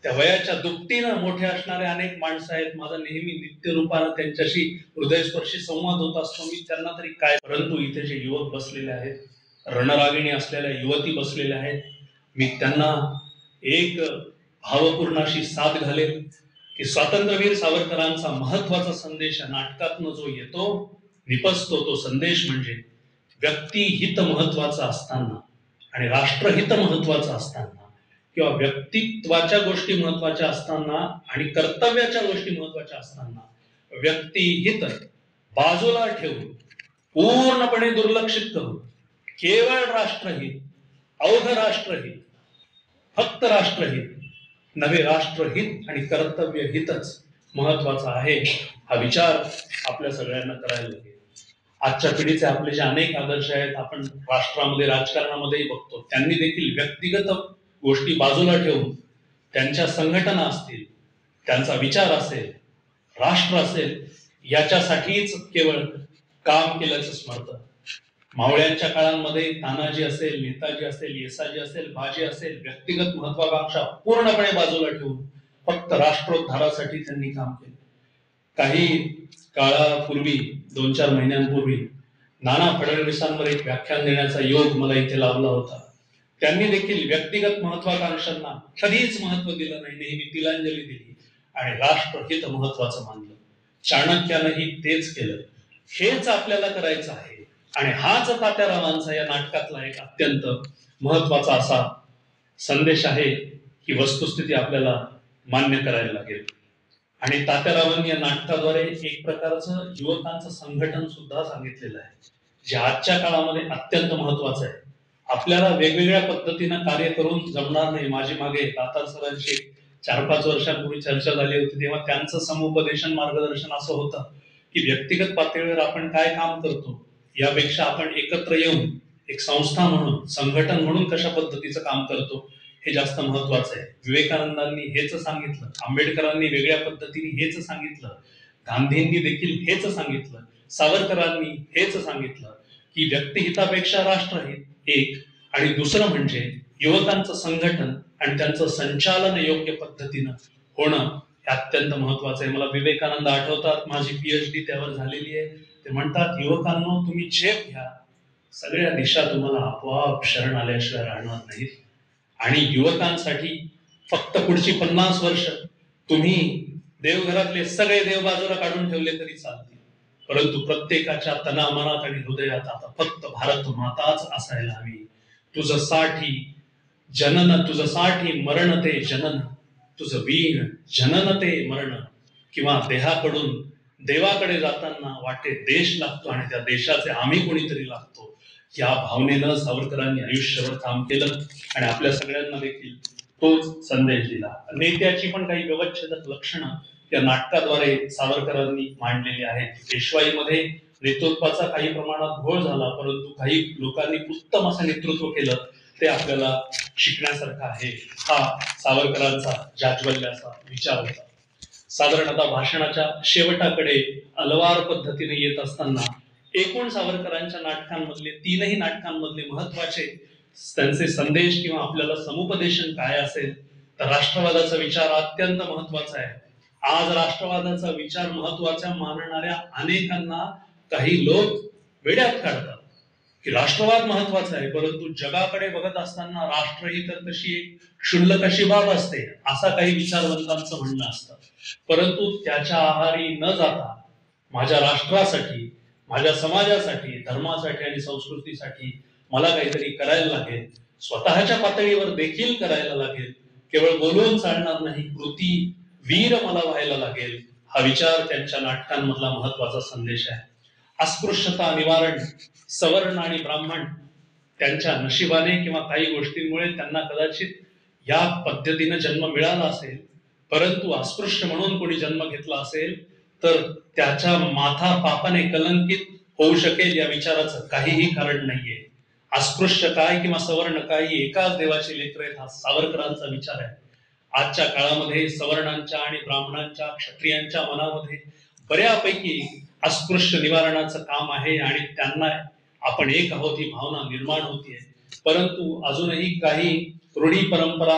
त्या वयाच्या दुपटीनं मोठे असणारे अनेक माणसं आहेत. माझा नेहमी नित्यरूपानं त्यांच्याशी हृदयस्पर्शी संवाद होत असतो. मी त्यांना तरी काय, परंतु इथे जे युवक बसलेले आहेत, रणरागिणी असलेल्या युवती बसलेल्या आहेत, मी त्यांना एक भावपूर्ण अशी साथ घालेल की स्वातंत्र्यवीर सावरकरांचा महत्वाचा संदेश नाटकातनं जो येतो, निपजतो, तो संदेश म्हणजे व्यक्तिहित महत्वाचं असताना आणि राष्ट्रहित महत्वाचं असताना, किंवा व्यक्तित्वाच्या गोष्टी महत्वाच्या असताना आणि कर्तव्याच्या गोष्टी महत्वाच्या असताना, व्यक्तिहित बाजूला ठेवून, पूर्णपणे दुर्लक्षित करून केवळ राष्ट्रहित, अवघ राष्ट्रहित, फक्त राष्ट्रहित नव्हे, राष्ट्रहित आणि कर्तव्य हितच महत्वाचा आहे, हा विचार आपल्या सगळ्यांना करायला लागेल. आजच्या पिढीचे आपले जे अनेक आदर्श आहेत, आपण राष्ट्रामध्ये, राजकारणामध्येही बघतो, त्यांनी देखील व्यक्तिगत गोष्टी बाजूला ठेवून त्यांच्या संघटना असतील, त्यांचा विचार असेल, राष्ट्र असेल, याच्यासाठीच केवळ काम केल्याचं स्मरतं. मावळ्यांच्या काळांमध्ये तानाजी असेल, नेताजी असेल, येसाजी असेल, बाजी असेल, व्यक्तिगत महत्वाकांक्षा पूर्णपणे बाजूला ठेवून फक्त राष्ट्रोद्धारासाठी त्यांनी काम केलं. काही काळापूर्वी, 2-4 महिन्यांपूर्वी नाना फडणवीसांवर एक व्याख्यान देण्याचा योग मला इथे लाभला होता. त्यांनी देखील व्यक्तिगत महत्वाकांक्षांना कधीच महत्व दिलं नाही, नेहमी तिलांजली दिली आणि राष्ट्रहित महत्वाचं मानलं. चाणक्यानंही तेच केलं. हेच आपल्याला करायचं आहे आणि हाच तात्यारावांचा या नाटकातला एक अत्यंत महत्वाचा असा संदेश आहे, ही वस्तुस्थिती आपल्याला मान्य करायला लागेल. आणि तात्यारावांनी या नाटकाद्वारे एक प्रकारचं युवकांचं संघटन सुद्धा सांगितलेलं आहे, जे आजच्या काळामध्ये अत्यंत महत्वाचं आहे. आपल्याला वेगवेगळ्या पद्धतीनं कार्य करून जमणार नाही. माझी मागे दातार सरांची 4-5 वर्षांपूर्वी चर्चा झाली होती, तेव्हा त्यांचं समुपदेशन मार्गदर्शन असं होतं की व्यक्तिगत पातळीवर आपण काय काम करतो यापेक्षा आपण एकत्र येऊन एक संस्था म्हणून, संघटन म्हणून कशा पद्धतीचं काम करतो हे जास्त महत्वाचं आहे. विवेकानंदांनी हेच सांगितलं, आंबेडकरांनी वेगळ्या पद्धतीने हेच सांगितलं, गांधींनी देखील हेच सांगितलं, सावरकरांनी हेच सांगितलं की व्यक्तिहितापेक्षा राष्ट्रहित एक, आणि दुसरं म्हणजे युवकांचं संघटन आणि त्यांचं संचालन योग्य पद्धतीनं होणं हे अत्यंत महत्वाचं आहे. मला विवेकानंद आठवतात, माझी PhD त्यावर झालेली आहे. ते म्हणतात, युवकांनो तुम्ही झेप घ्या, सगळ्या दिशा तुम्हाला आपोआप शरण आल्याशिवाय राहणार नाहीत. आणि युवकांसाठी फक्त पुढची 50 वर्ष तुम्ही देवघरातले सगळे देव बाजूला काढून ठेवले तरी चालतील, परंतु प्रत्येकाच्या तनामनात आणि हृदयात आता फक्त भारत माताच असायला हवी. तुझं साठी जनन, तुझं साठी मरण ते जनन, तुझं वीण जनन ते मरण, किंवा देहाकडून देवाकडे जाताना वाटे देश लागतो आणि त्या देशाचे आम्ही कोणीतरी लागतो. या भावनेनं सावरकरांनी आयुष्यभर काम केलं आणि आपल्या सगळ्यांना देखील तोच संदेश दिला. नेत्याची पण काही व्यवच्छेदक लक्षणं या नाटकाद्वारे सावरकरांनी मांडलेली आहेत. पेशवाईमध्ये नेतृत्वाचा काही प्रमाणात घोळ झाला, परंतु काही लोकांनी उत्तम असं नेतृत्व केलं, ते आपल्याला शिकण्यासारखं आहे. हा सावरकरांचा जाज्वल्ल्याचा विचार होता. साधारणतः भाषणाच्या शेवटाकडे अलवार पद्धतीने येत असताना एकूण सावरकरांच्या नाटकांमधले, 3ही नाटकांमधले महत्वाचे त्यांचे संदेश किंवा आपल्याला समुपदेशन काय असेल तर राष्ट्रवादाचा विचार अत्यंत महत्वाचा आहे. आज राष्ट्रवादाचा विचार महत्वाचा मानणाऱ्या अनेकांना काही लोक वेड्यात काढतात की राष्ट्रवाद महत्वाचा आहे, परंतु जगाकडे बघत असताना राष्ट्र ही तर तशी एक क्षुल्लक अशी बाब असते, असा काही विचारवंतांचं म्हणणं असतं. परंतु त्याच्या आहारी न जाता माझ्या राष्ट्रासाठी, माझ्या समाजासाठी, धर्मासाठी आणि संस्कृतीसाठी मला काहीतरी करायला लागेल, स्वतःच्या पातळीवर देखील करायला लागेल, केवळ बोलून चालणार नाही, कृती वीर मला व्हायला लागेल, हा विचार त्यांच्या नाटकांमधला महत्वाचा संदेश आहे. अस्पृश्यता निवारण, सवर्ण आणि ब्राह्मण त्यांच्या नशिबाने किंवा काही गोष्टींमुळे त्यांना कदाचित या पद्धतीने जन्म मिळाला असेल, परंतु अस्पृश्य म्हणून कोणी जन्म घेतला असेल तर त्याच्या माथा पापाने कलंकित होऊ शकेल या विचाराचं काहीही कारण नाहीये. अस्पृश्य काय किंवा सवर्ण काय, एकाच देवाचे लेकर आहेत, हा सावरकरांचा विचार आहे. आजच्या काळामध्ये सवर्णांच्या आणि ब्राह्मणांच्या, क्षत्रियांच्या मनामध्ये बऱ्यापैकी अस्पृश्य निवारणाचं काम आहे आणि त्यांना आपण एक आहोत ही भावना निर्माण होतीये. परंतु अजूनही काही रूढी परंपरा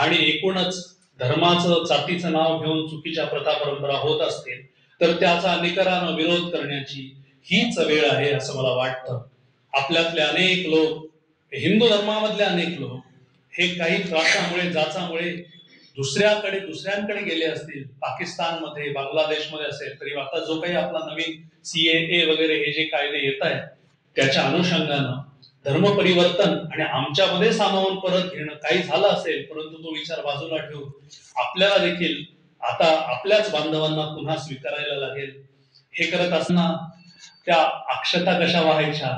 आणि एकूणच धर्माचं, जातीचं नाव घेऊन चुकीच्या प्रथा परंपरा होत असतील तर त्याचा निकरानं विरोध करण्याची हीच वेळ आहे असं मला वाटतं. आपल्यातले अनेक लोक, हिंदू धर्मामधले अनेक लोक हे काही त्रासामुळे, जाचामुळे दुसऱ्यांकडे गेले असतील, पाकिस्तानमध्ये, बांगलादेशमध्ये असेल तरी आता जो काही आपला नवीन CAA वगैरे हे जे कायदे येत आहेत त्याच्या अनुषंगानं धर्म परिवर्तन आणि आमच्यामध्ये सामावून परत घेणं काही झालं असेल, परंतु तो विचार बाजूला ठेवून आपल्याला देखील आता आपल्याच बांधवांना पुन्हा स्वीकारायला लागेल. हे करत असताना त्या अक्षता कशा व्हायच्या,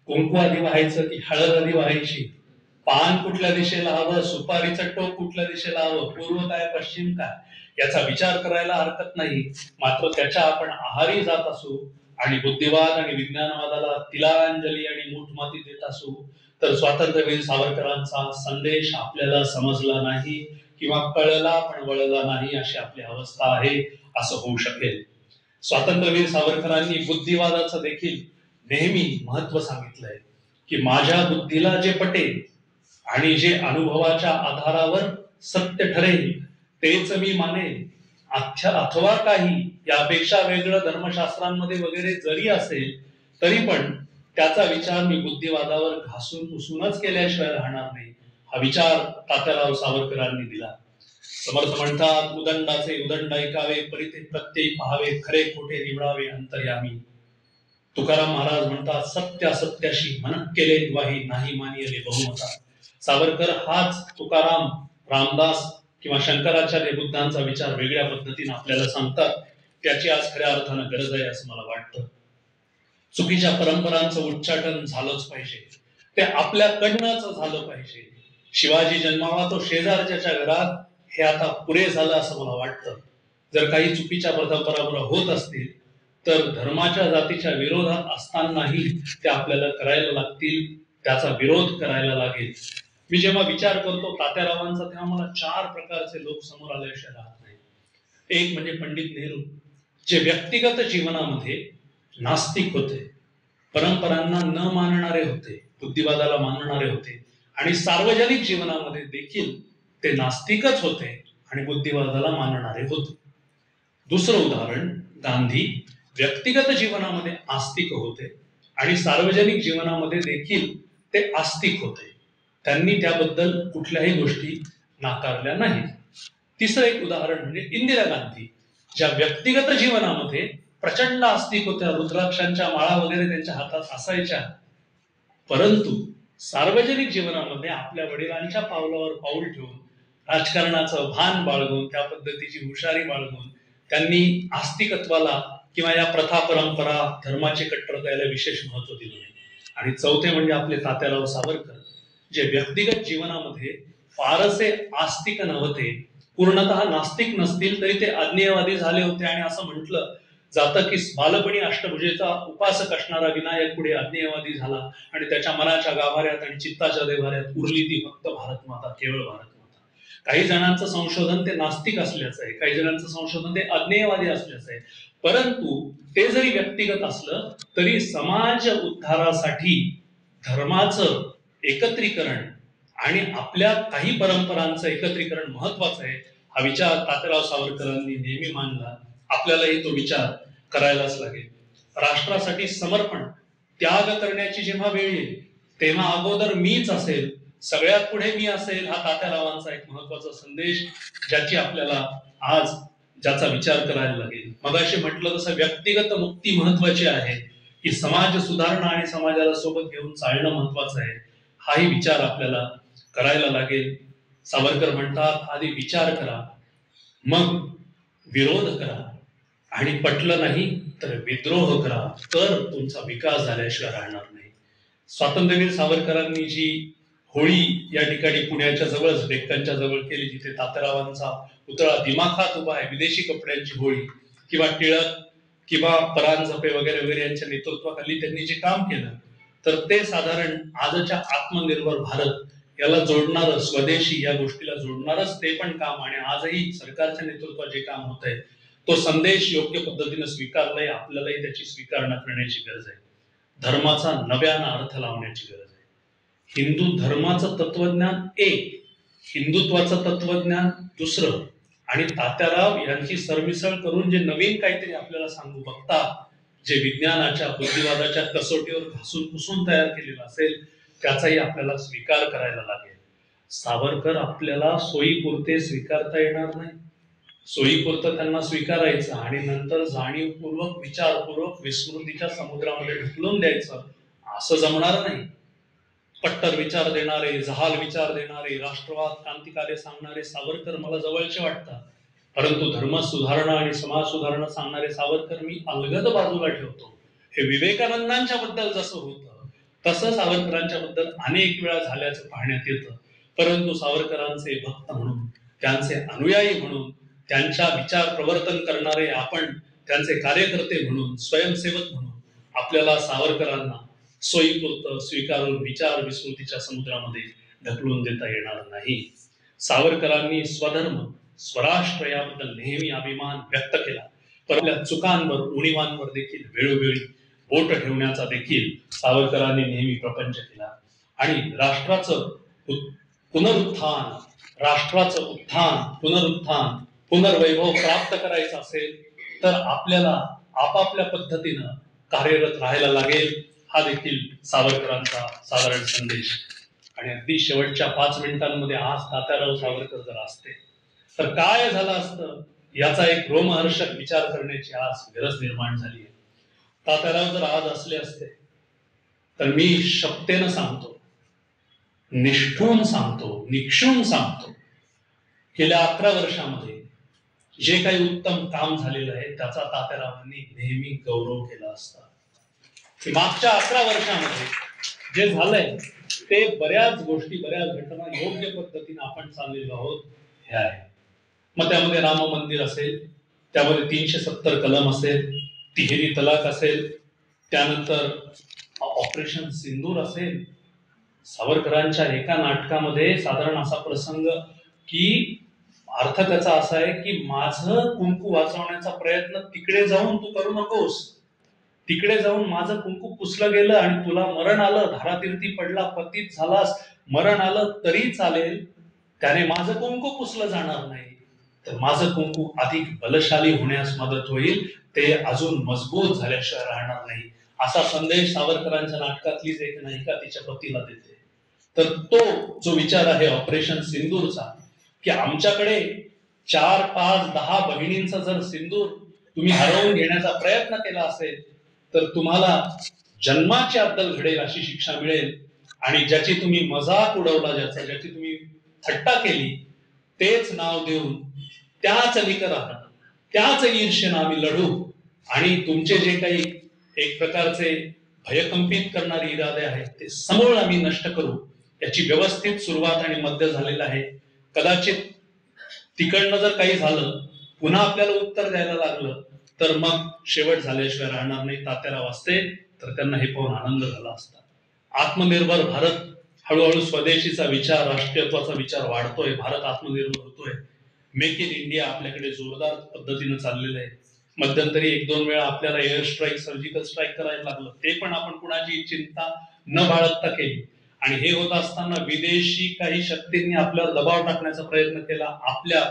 कुंकू आधी व्हायचं की हळद आधी व्हायची, पान कुठल्या दिशेला हवं, सुपारीचं टोक कुठल्या दिशेला हवं, पूर्व काय पश्चिम काय याचा विचार करायला हरकत नाही. मात्र त्याच्या आपण आहारी जात असू आणि बुद्धिवाद आणि विज्ञानवादाला तिलांजली आणि मूठमाती देत असू तर स्वातंत्र्यवीर सावरकरांचा संदेश आपल्याला समजला नाही किंवा कळला पण वळला नाही अशी आपली अवस्था आहे असं होऊ शकेल. स्वातंत्र्यवीर सावरकरांनी बुद्धिवादाचं देखील नेहमी महत्व सांगितलंय की माझ्या बुद्धीला जे पटेल आणि जे अनुभवाच्या आधारावर सत्य ठरेल तेच मी मानेल, अथवा काही यापेक्षा वेगळं धर्मशास्त्रांमध्ये वगैरे जरी असेल तरी पण त्याचा विचार मी बुद्धिवादावर घासून पुसूनच केल्याशिवाय राहणार नाही, हा विचार तात्याराव सावरकरांनी दिला. समर्थ म्हणतात, उदंडाचे उदंड ऐकावे, परिते प्रत्यय पाहावे, खरे खोटे निवडावे अंतर्यामी. तुकाराम महाराज म्हणतात, सत्य असत्याशी मनक केले वाही, नाही मानियले बहुमता. सावरकर हाच तुकाराम, रामदास किंवा शंकराचार्य बुद्धांचा विचार वेगळ्या पद्धतीने आपल्याला सांगतात, त्याची आज खऱ्या अर्थानं गरज आहे असं मला वाटतं. चुकीच्या परंपरांचं उच्चाटन झालंच पाहिजे, ते आपल्याकडनंच झालं पाहिजे. शिवाजी जन्मावा तो शेजारच्या घरात, हे आता पुरे झालं असं मला वाटतं. जर काही चुकीच्या परंपरा होत असतील तर धर्माच्या जातीच्या विरोधात असतानाही ते आपल्याला करायला लागतील, त्याचा विरोध करायला लागेल. मी जेव्हा विचार करतो तात्यारावांचा, तेव्हा मला 4 प्रकारचे लोक समोर आल्याशिवाय राहत नाही. एक म्हणजे पंडित नेहरू, जे व्यक्तिगत जीवनामध्ये नास्तिक होते, परंपरांना न मानणारे होते, बुद्धिवादाला मानणारे होते, आणि सार्वजनिक जीवनामध्ये देखील ते नास्तिकच होते आणि बुद्धिवादाला मानणारे होते. दुसरं उदाहरण गांधी, व्यक्तिगत जीवनामध्ये आस्तिक होते आणि सार्वजनिक जीवनामध्ये देखील ते आस्तिक होते. त्यांनी त्याबद्दल कुठल्याही गोष्टी नाकारल्या नाहीत. तिसरं एक उदाहरण म्हणजे इंदिरा गांधी, ज्या व्यक्तिगत जीवनामध्ये प्रचंड आस्तिक होत्या, रुद्राक्षांच्या माळा वगैरे त्यांच्या हातात असायच्या, परंतु सार्वजनिक जीवनामध्ये आपल्या वडिलांच्या पावलावर पाऊल ठेवून, राजकारणाचं भान बाळगून, त्या पद्धतीची हुशारी बाळगून त्यांनी आस्तिकत्वाला किंवा या प्रथा परंपरा धर्माची कट्टरतेला विशेष महत्व दिलं नाही. आणि चौथे म्हणजे आपले तात्याराव सावरकर, जे व्यक्तिगत जीवनामध्ये फारसे आस्तिक नव्हते, पूर्णतः नास्तिक नसतील तरी ते अज्ञेयवादी झाले होते. आणि असं म्हटलं जातं की बालपणी अष्टभुजेचा उपासक असणारा विनायक पुढे अज्ञेयवादी झाला आणि त्याच्या मनाच्या गाभाऱ्यात आणि चित्ताच्या देभाऱ्यात उरली ती फक्त भारत माता, केवळ भारत माता. काही जणांचं संशोधन ते नास्तिक असल्याचं आहे, काही जणांचं संशोधन ते अज्ञेयवादी असल्याचं आहे, परंतु ते जरी व्यक्तिगत असलं तरी समाज उद्धारासाठी धर्माचं एकत्रीकरण आणि आपल्या काही परंपरांचं एकत्रीकरण महत्वाचं आहे, हा विचार तात्याराव सावरकरांनी नेहमी मांडला. आपल्यालाही तो विचार करायलाच लागेल. राष्ट्रासाठी समर्पण, त्याग करण्याची जेव्हा वेळ येईल तेव्हा अगोदर मीच असेल, सगळ्यात पुढे मी असेल, हा तात्यारावांचा एक महत्वाचा संदेश, ज्याची आपल्याला आज ज्याचा विचार करायला लागेल. मगाशी म्हटलं तसं व्यक्तिगत मुक्ती महत्वाची आहे, की समाज सुधारणा आणि समाजाला सोबत घेऊन चालणं महत्वाचं आहे, हाही विचार आपल्याला करायला लागेल. सावरकर म्हणतात, आधी विचार करा, मग विरोध करा, आणि पटलं नाही तर विद्रोह करा, तर तुमचा विकास झाल्याशिवाय राहणार नाही. स्वातंत्र्यवीर सावरकरांनी जी होळी या ठिकाणी पुण्याच्या जवळच डेक्कनच्या जवळ केली, जिथे तात्यारावांचा पुतळा दिमाखात उभा आहे, विदेशी कपड्यांची होळी, किंवा टिळक किंवा परांजपे वगैरे वगैरे यांच्या नेतृत्वाखाली त्यांनी जे काम केलं, तर ते साधारण आजच्या आत्मनिर्भर भारत याला जोडणारं, स्वदेशी या गोष्टीला जोडणारच ते पण काम, आणि आजही सरकारच्या नेतृत्वात जे काम होत आहे तो संदेश योग्य पद्धतीने स्वीकारलाय. आपल्यालाही त्याची स्वीकारणा करण्याची गरज आहे. धर्माचा नव्यानं अर्थ लावण्याची गरज आहे. हिंदू धर्माचं तत्वज्ञान एक, हिंदुत्वाचं तत्वज्ञान दुसरं, आणि तात्याराव यांची सरमिसळ करून जे नवीन काहीतरी आपल्याला सांगू बघतात, जे विज्ञानाच्या बुद्धिवादाच्या कसोटीवर घासून पुसून तयार केलेलं असेल, त्याचाही आपल्याला स्वीकार करायला लागेल. सावरकर आपल्याला सोयीपुरते स्वीकारता येणार नाही, सोयीपुरतं त्यांना स्वीकारायचं आणि नंतर जाणीवपूर्वक विचारपूर्वक विस्मृतीच्या समुद्रामध्ये ढकलून द्यायचं, असं जमणार नाही. कट्टर विचार देणारे, जहाल विचार देणारे, राष्ट्रवाद क्रांतिकार्य सांगणारे सावरकर मला जवळचे वाटतात, परंतु धर्म सुधारणा आणि समाज सुधारणा सांगणारे सावरकर मी अलगद बाजूला ठेवतो. हे विवेकानंदांच्या बद्दल जसं होतं तसं सावरकरांच्या बद्दल अनेक वेळा झाल्याचं पाहण्यात येतं. परंतु सावरकरांचे भक्त म्हणून, त्यांचे अनुयायी म्हणून, त्यांच्या विचार प्रवर्तन करणारे आपण, त्यांचे कार्यकर्ते म्हणून, स्वयंसेवक म्हणून आपल्याला सावरकरांना सोयीपुरतं स्वीकारून विचार विस्मृतीच्या समुद्रामध्ये ढकलून देता येणार नाही. सावरकरांनी स्वधर्म स्वराष्ट्र याबद्दल नेहमी अभिमान व्यक्त केला, पण आपल्या चुकांवर उणीवांवर देखील वेळोवेळी बोट ठेवण्याचा देखील सावरकरांनी नेहमी प्रपंच केला. आणि राष्ट्राचं पुनरुत्थान, राष्ट्राचं उत्थान, पुनरुत्थान, पुनर्वैभव प्राप्त करायचं असेल तर आपल्याला आपापल्या पद्धतीनं कार्यरत राहायला लागेल, हा देखील सावरकरांचा साधारण संदेश. आणि अगदी शेवटच्या 5 मिनिटांमध्ये आज तात्याराव सावरकर जर असते तर काय झालं असतं, याचा एक रोमहर्षक विचार करण्याची आज गरज निर्माण झाली आहे. तात्याराव जर आज असले असते तर मी शपथेनं सांगतो, निष्ठून सांगतो, निक्षून सांगतो, गेल्या 11 वर्षामध्ये जे काही उत्तम काम झालेलं आहे त्याचा तात्यारावांनी नेहमी गौरव केला असता. मागच्या 11 वर्षामध्ये जे झालंय ते बऱ्याच गोष्टी, बऱ्याच घटना योग्य पद्धतीने आपण चाललेलो आहोत हे आहे. मग त्यामध्ये राम मंदिर असेल, त्यामध्ये 370 कलम असेल, तिहेरी तलाक असेल, त्यानंतर ऑपरेशन सिंदूर असेल. सावरकरांच्या एका नाटकामध्ये साधारण असा प्रसंग की अर्थ त्याचा असा आहे की माझं कुंकू वाचवण्याचा प्रयत्न तिकडे जाऊन तू करू नकोस, तिकडे जाऊन माझं कुंकू पुसलं गेलं आणि तुला मरण आलं, धारातीर्थी पडला, पतित झालास, मरण आलं तरी चालेल, त्याने माझं कुंकू पुसलं जाणार नाही, तर माझं कुंकू अधिक बलशाली होण्यास मदत होईल, ते अजून मजबूत झाल्याशिवाय राहणार नाही. असा संदेश सावरकरांच्या नाटकातलीच एक नायिका तिच्या पतीला देते. तर तो जो विचार आहे ऑपरेशन सिंदूरचा, की आमच्याकडे 4, 5, 10 बहिणींचा जर सिंदूर तुम्ही हरवून घेण्याचा प्रयत्न केला असेल तर तुम्हाला जन्माची अद्दल घडेल अशी शिक्षा मिळेल, आणि ज्याची तुम्ही मजाक उडवला, ज्याची तुम्ही थट्टा केली, तेच नाव देऊन त्याच निकरानं, त्याच ईर्षेनं आम्ही लढू, आणि तुमचे जे काही एक प्रकारचे भयकंपित करणारे इरादे आहेत ते समूळ आम्ही नष्ट करू. याची व्यवस्थित सुरुवात आणि मध्य झालेलं आहे. कदाचित तिकडनं जर काही झालं, पुन्हा आपल्याला उत्तर द्यायला लागलं, तर मग शेवट झाल्याशिवाय राहणार नाही. तात्याराव असते तर त्यांना हे पाहून आनंद झाला असता. आत्मनिर्भर भारत, हळूहळू स्वदेशीचा विचार, राष्ट्रीयत्वाचा विचार वाढतोय, भारत आत्मनिर्भर होतोय. मेक इन इंडिया आपल्याकडे जोरदार पद्धतीनं चाललेलं आहे. मध्यंतरी 1-2 वेळा आपल्याला एअर स्ट्राईक, सर्जिकल स्ट्राईक करायला लागलं, ते पण आपण कुणाची चिंता न बाळगता केली. आणि हे होत असताना विदेशी काही शक्तींनी आपल्यावर दबाव टाकण्याचा प्रयत्न केला. आपल्या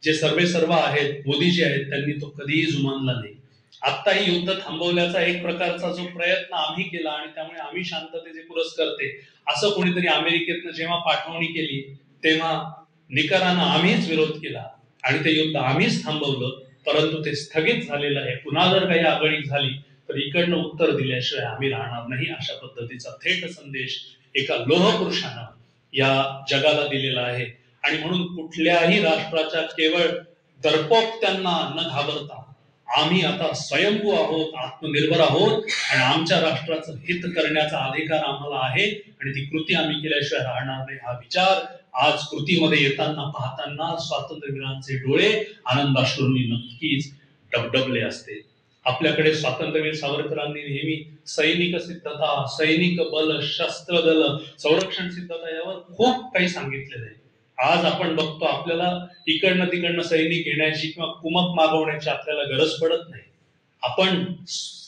जे सर्वेसर्वा आहेत, मोदीजी आहेत, त्यांनी तो कधीही जुमानला नाही. आता ही युद्ध थांबवण्याचा एक प्रकारचा जो प्रयत्न आम्ही केला, आणि त्यामुळे आम्ही शांततेचे पुरस्कर्ते असं कोणीतरी अमेरिकेतनं जेव्हा पाठवणी केली तेव्हा निकरानं आम्हीच विरोध केला आणि ते युद्ध आम्हीच थांबवलं. परंतु ते स्थगित झालेलं आहे. पुन्हा जर काही आगळीक झाली तर इकडनं उत्तर दिल्याशिवाय आम्ही राहणार नाही, अशा पद्धतीचा थेट संदेश एका लोहपुरुषानं या जगाला दिलेला आहे. आणि म्हणून कुठल्याही राष्ट्राच्या केवळ दर्पोक्त्यांना न घाबरता आम्ही आता स्वयंभू आहोत, आत्मनिर्भर आहोत, आणि आमच्या राष्ट्राचं हित करण्याचा अधिकार आम्हाला आहे, आणि ती कृती आम्ही केल्याशिवाय राहणार नाही. हा विचार आज कृतीमध्ये येताना पाहताना स्वातंत्र्यवीरांचे डोळे आनंदाश्रूंनी नक्कीच डबडबले असते. आपल्याकडे स्वातंत्र्यवीर सावरकरांनी नेहमी सैनिक सिद्धता, सैनिक बल, शस्त्र दल, संरक्षण सिद्धता यावर खूप काही सांगितलेलं आहे. आज आपण बघतो आपल्याला इकडनं तिकडनं सैनिक येण्याची किंवा कुमक मागवण्याची आपल्याला गरज पडत नाही. आपण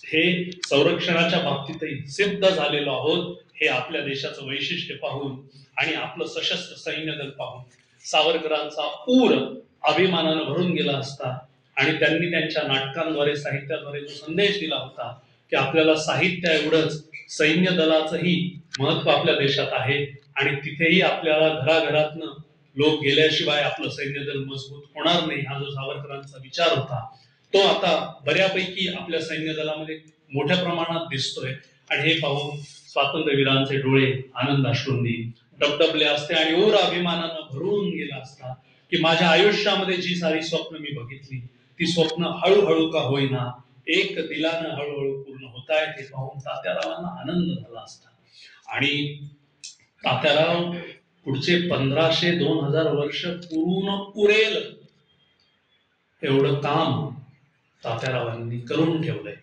हे संरक्षणाच्या बाबतीतही सिद्ध झालेलो आहोत. हे आपल्या देशाचं वैशिष्ट्य पाहून आणि आपलं सशस्त्र सैन्य दल पाहून सावरकरांचा ऊर अभिमानानं भरून गेला असता. आणि त्यांनी त्यांच्या नाटकांद्वारे, साहित्याद्वारे जो संदेश दिला होता की आपल्याला साहित्य एवढंच, सैन्य दलाचंही महत्व आपल्या देशात आहे, आणि तिथेही आपल्याला घराघरातनं लोक गेल्याशिवाय आपलं सैन्य दल मजबूत होणार नाही, हा जो सावरकरांचा विचार होता तो आता बऱ्यापैकी आपल्या सैन्य दलामध्ये मोठ्या प्रमाणात दिसतोय. आणि हे पाहून स्वातंत्र्यवीरांचे डोळे आनंदाश्रूंनी डबडबले असते आणि ऊर अभिमानानं भरून गेला असता की माझ्या आयुष्यामध्ये जी सारी स्वप्न मी बघितली ती स्वप्न हळूहळू का होईना एक दिलानं हळूहळू पूर्ण होत आहेत, हे पाहून तात्यारावांना आनंद झाला असता. आणि तात्याराव पुढचे 1500-2000 वर्ष पूर्ण पुरेल एवढं काम तात्यारावांनी करून ठेवलंय.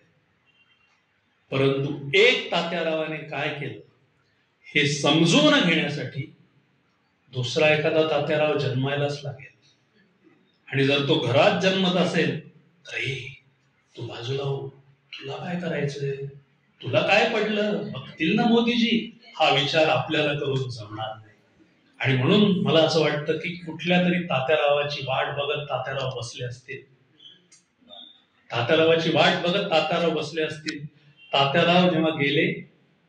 परंतु एक तात्यारावाने काय केलं हे समजून घेण्यासाठी दुसरा एखादा तात्याराव जन्मायलाच लागेल. आणि जर तो घरात जन्मत असेल तर तू बाजूला हो, तुला काय करायचंय, तुला काय पडलं, बघतील ना मोदीजी, हा विचार आपल्याला करून जमणार नाही. आणि म्हणून मला असं वाटतं की कुठल्या तरी तात्यारावाची वाट बघत तात्याराव बसले असतील, तात्यारावाची वाट बघत तात्याराव बसले असतील. तात्याराव जेव्हा गेले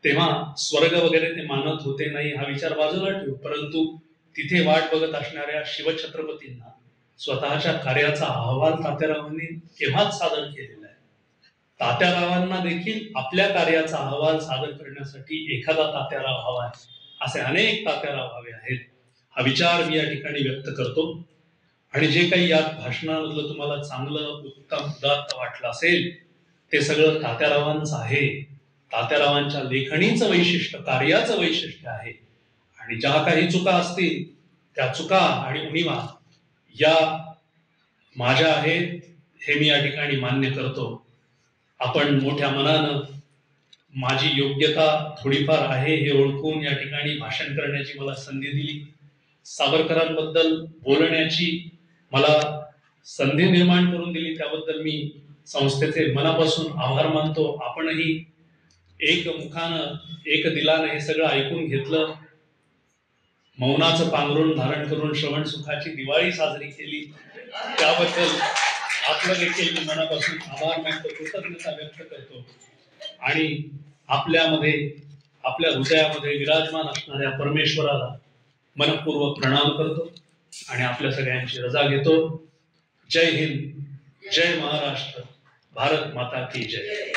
तेव्हा स्वर्ग वगैरे ते मानत होते नाही, हा विचार बाजूला ठेवू, परंतु तिथे वाट बघत असणाऱ्या शिवछत्रपतींना स्वतःच्या कार्याचा अहवाल तात्यारावांनी केव्हाच सादर केलेला आहे. तात्यारावांना देखील आपल्या कार्याचा अहवाल सादर करण्यासाठी एखादा तात्याराव हवा आहे, असे अनेक तात्याराव हवे आहेत. हा विचार मी या ठिकाणी व्यक्त करतो. आणि जे काही या भाषणामधलं तुम्हाला चांगलं उत्तम उदात्त वाटलं असेल ते सगळं तात्यारावांचं आहे. तात्यारावांच्या लेखणीचं वैशिष्ट्य, कार्याचं वैशिष्ट्य आहे. आणि ज्या काही चुका असतील त्या चुका आणि उणीवा या माझ्या आहेत हे मी या ठिकाणी मान्य करतो. आपण मोठ्या मनानं माझी योग्यता थोडीफार आहे हे ओळखून या ठिकाणी भाषण करण्याची मला संधी दिली. सावरकरांबद्दल बोलण्याची मला संधी निर्माण करून दिली, त्याबद्दल मी संस्थेचे मनापासून आभार मानतो. आपणही एक मुखानं एक दिलानं हे सगळं ऐकून घेतलं, मौनाचं पांघरून धारण करून श्रवण सुखाची दिवाळी साजरी केली, त्याबद्दल आपलं देखील मी मनापासून आभार मानतो, कृतज्ञता व्यक्त करतो. आणि आपल्यामध्ये आपल्या हृदयामध्ये विराजमान असणाऱ्या परमेश्वराला मनपूर्वक प्रणाम करतो आणि आपल्या सगळ्यांची रजा घेतो. जय हिंद, जय महाराष्ट्र, भारत माता की जय.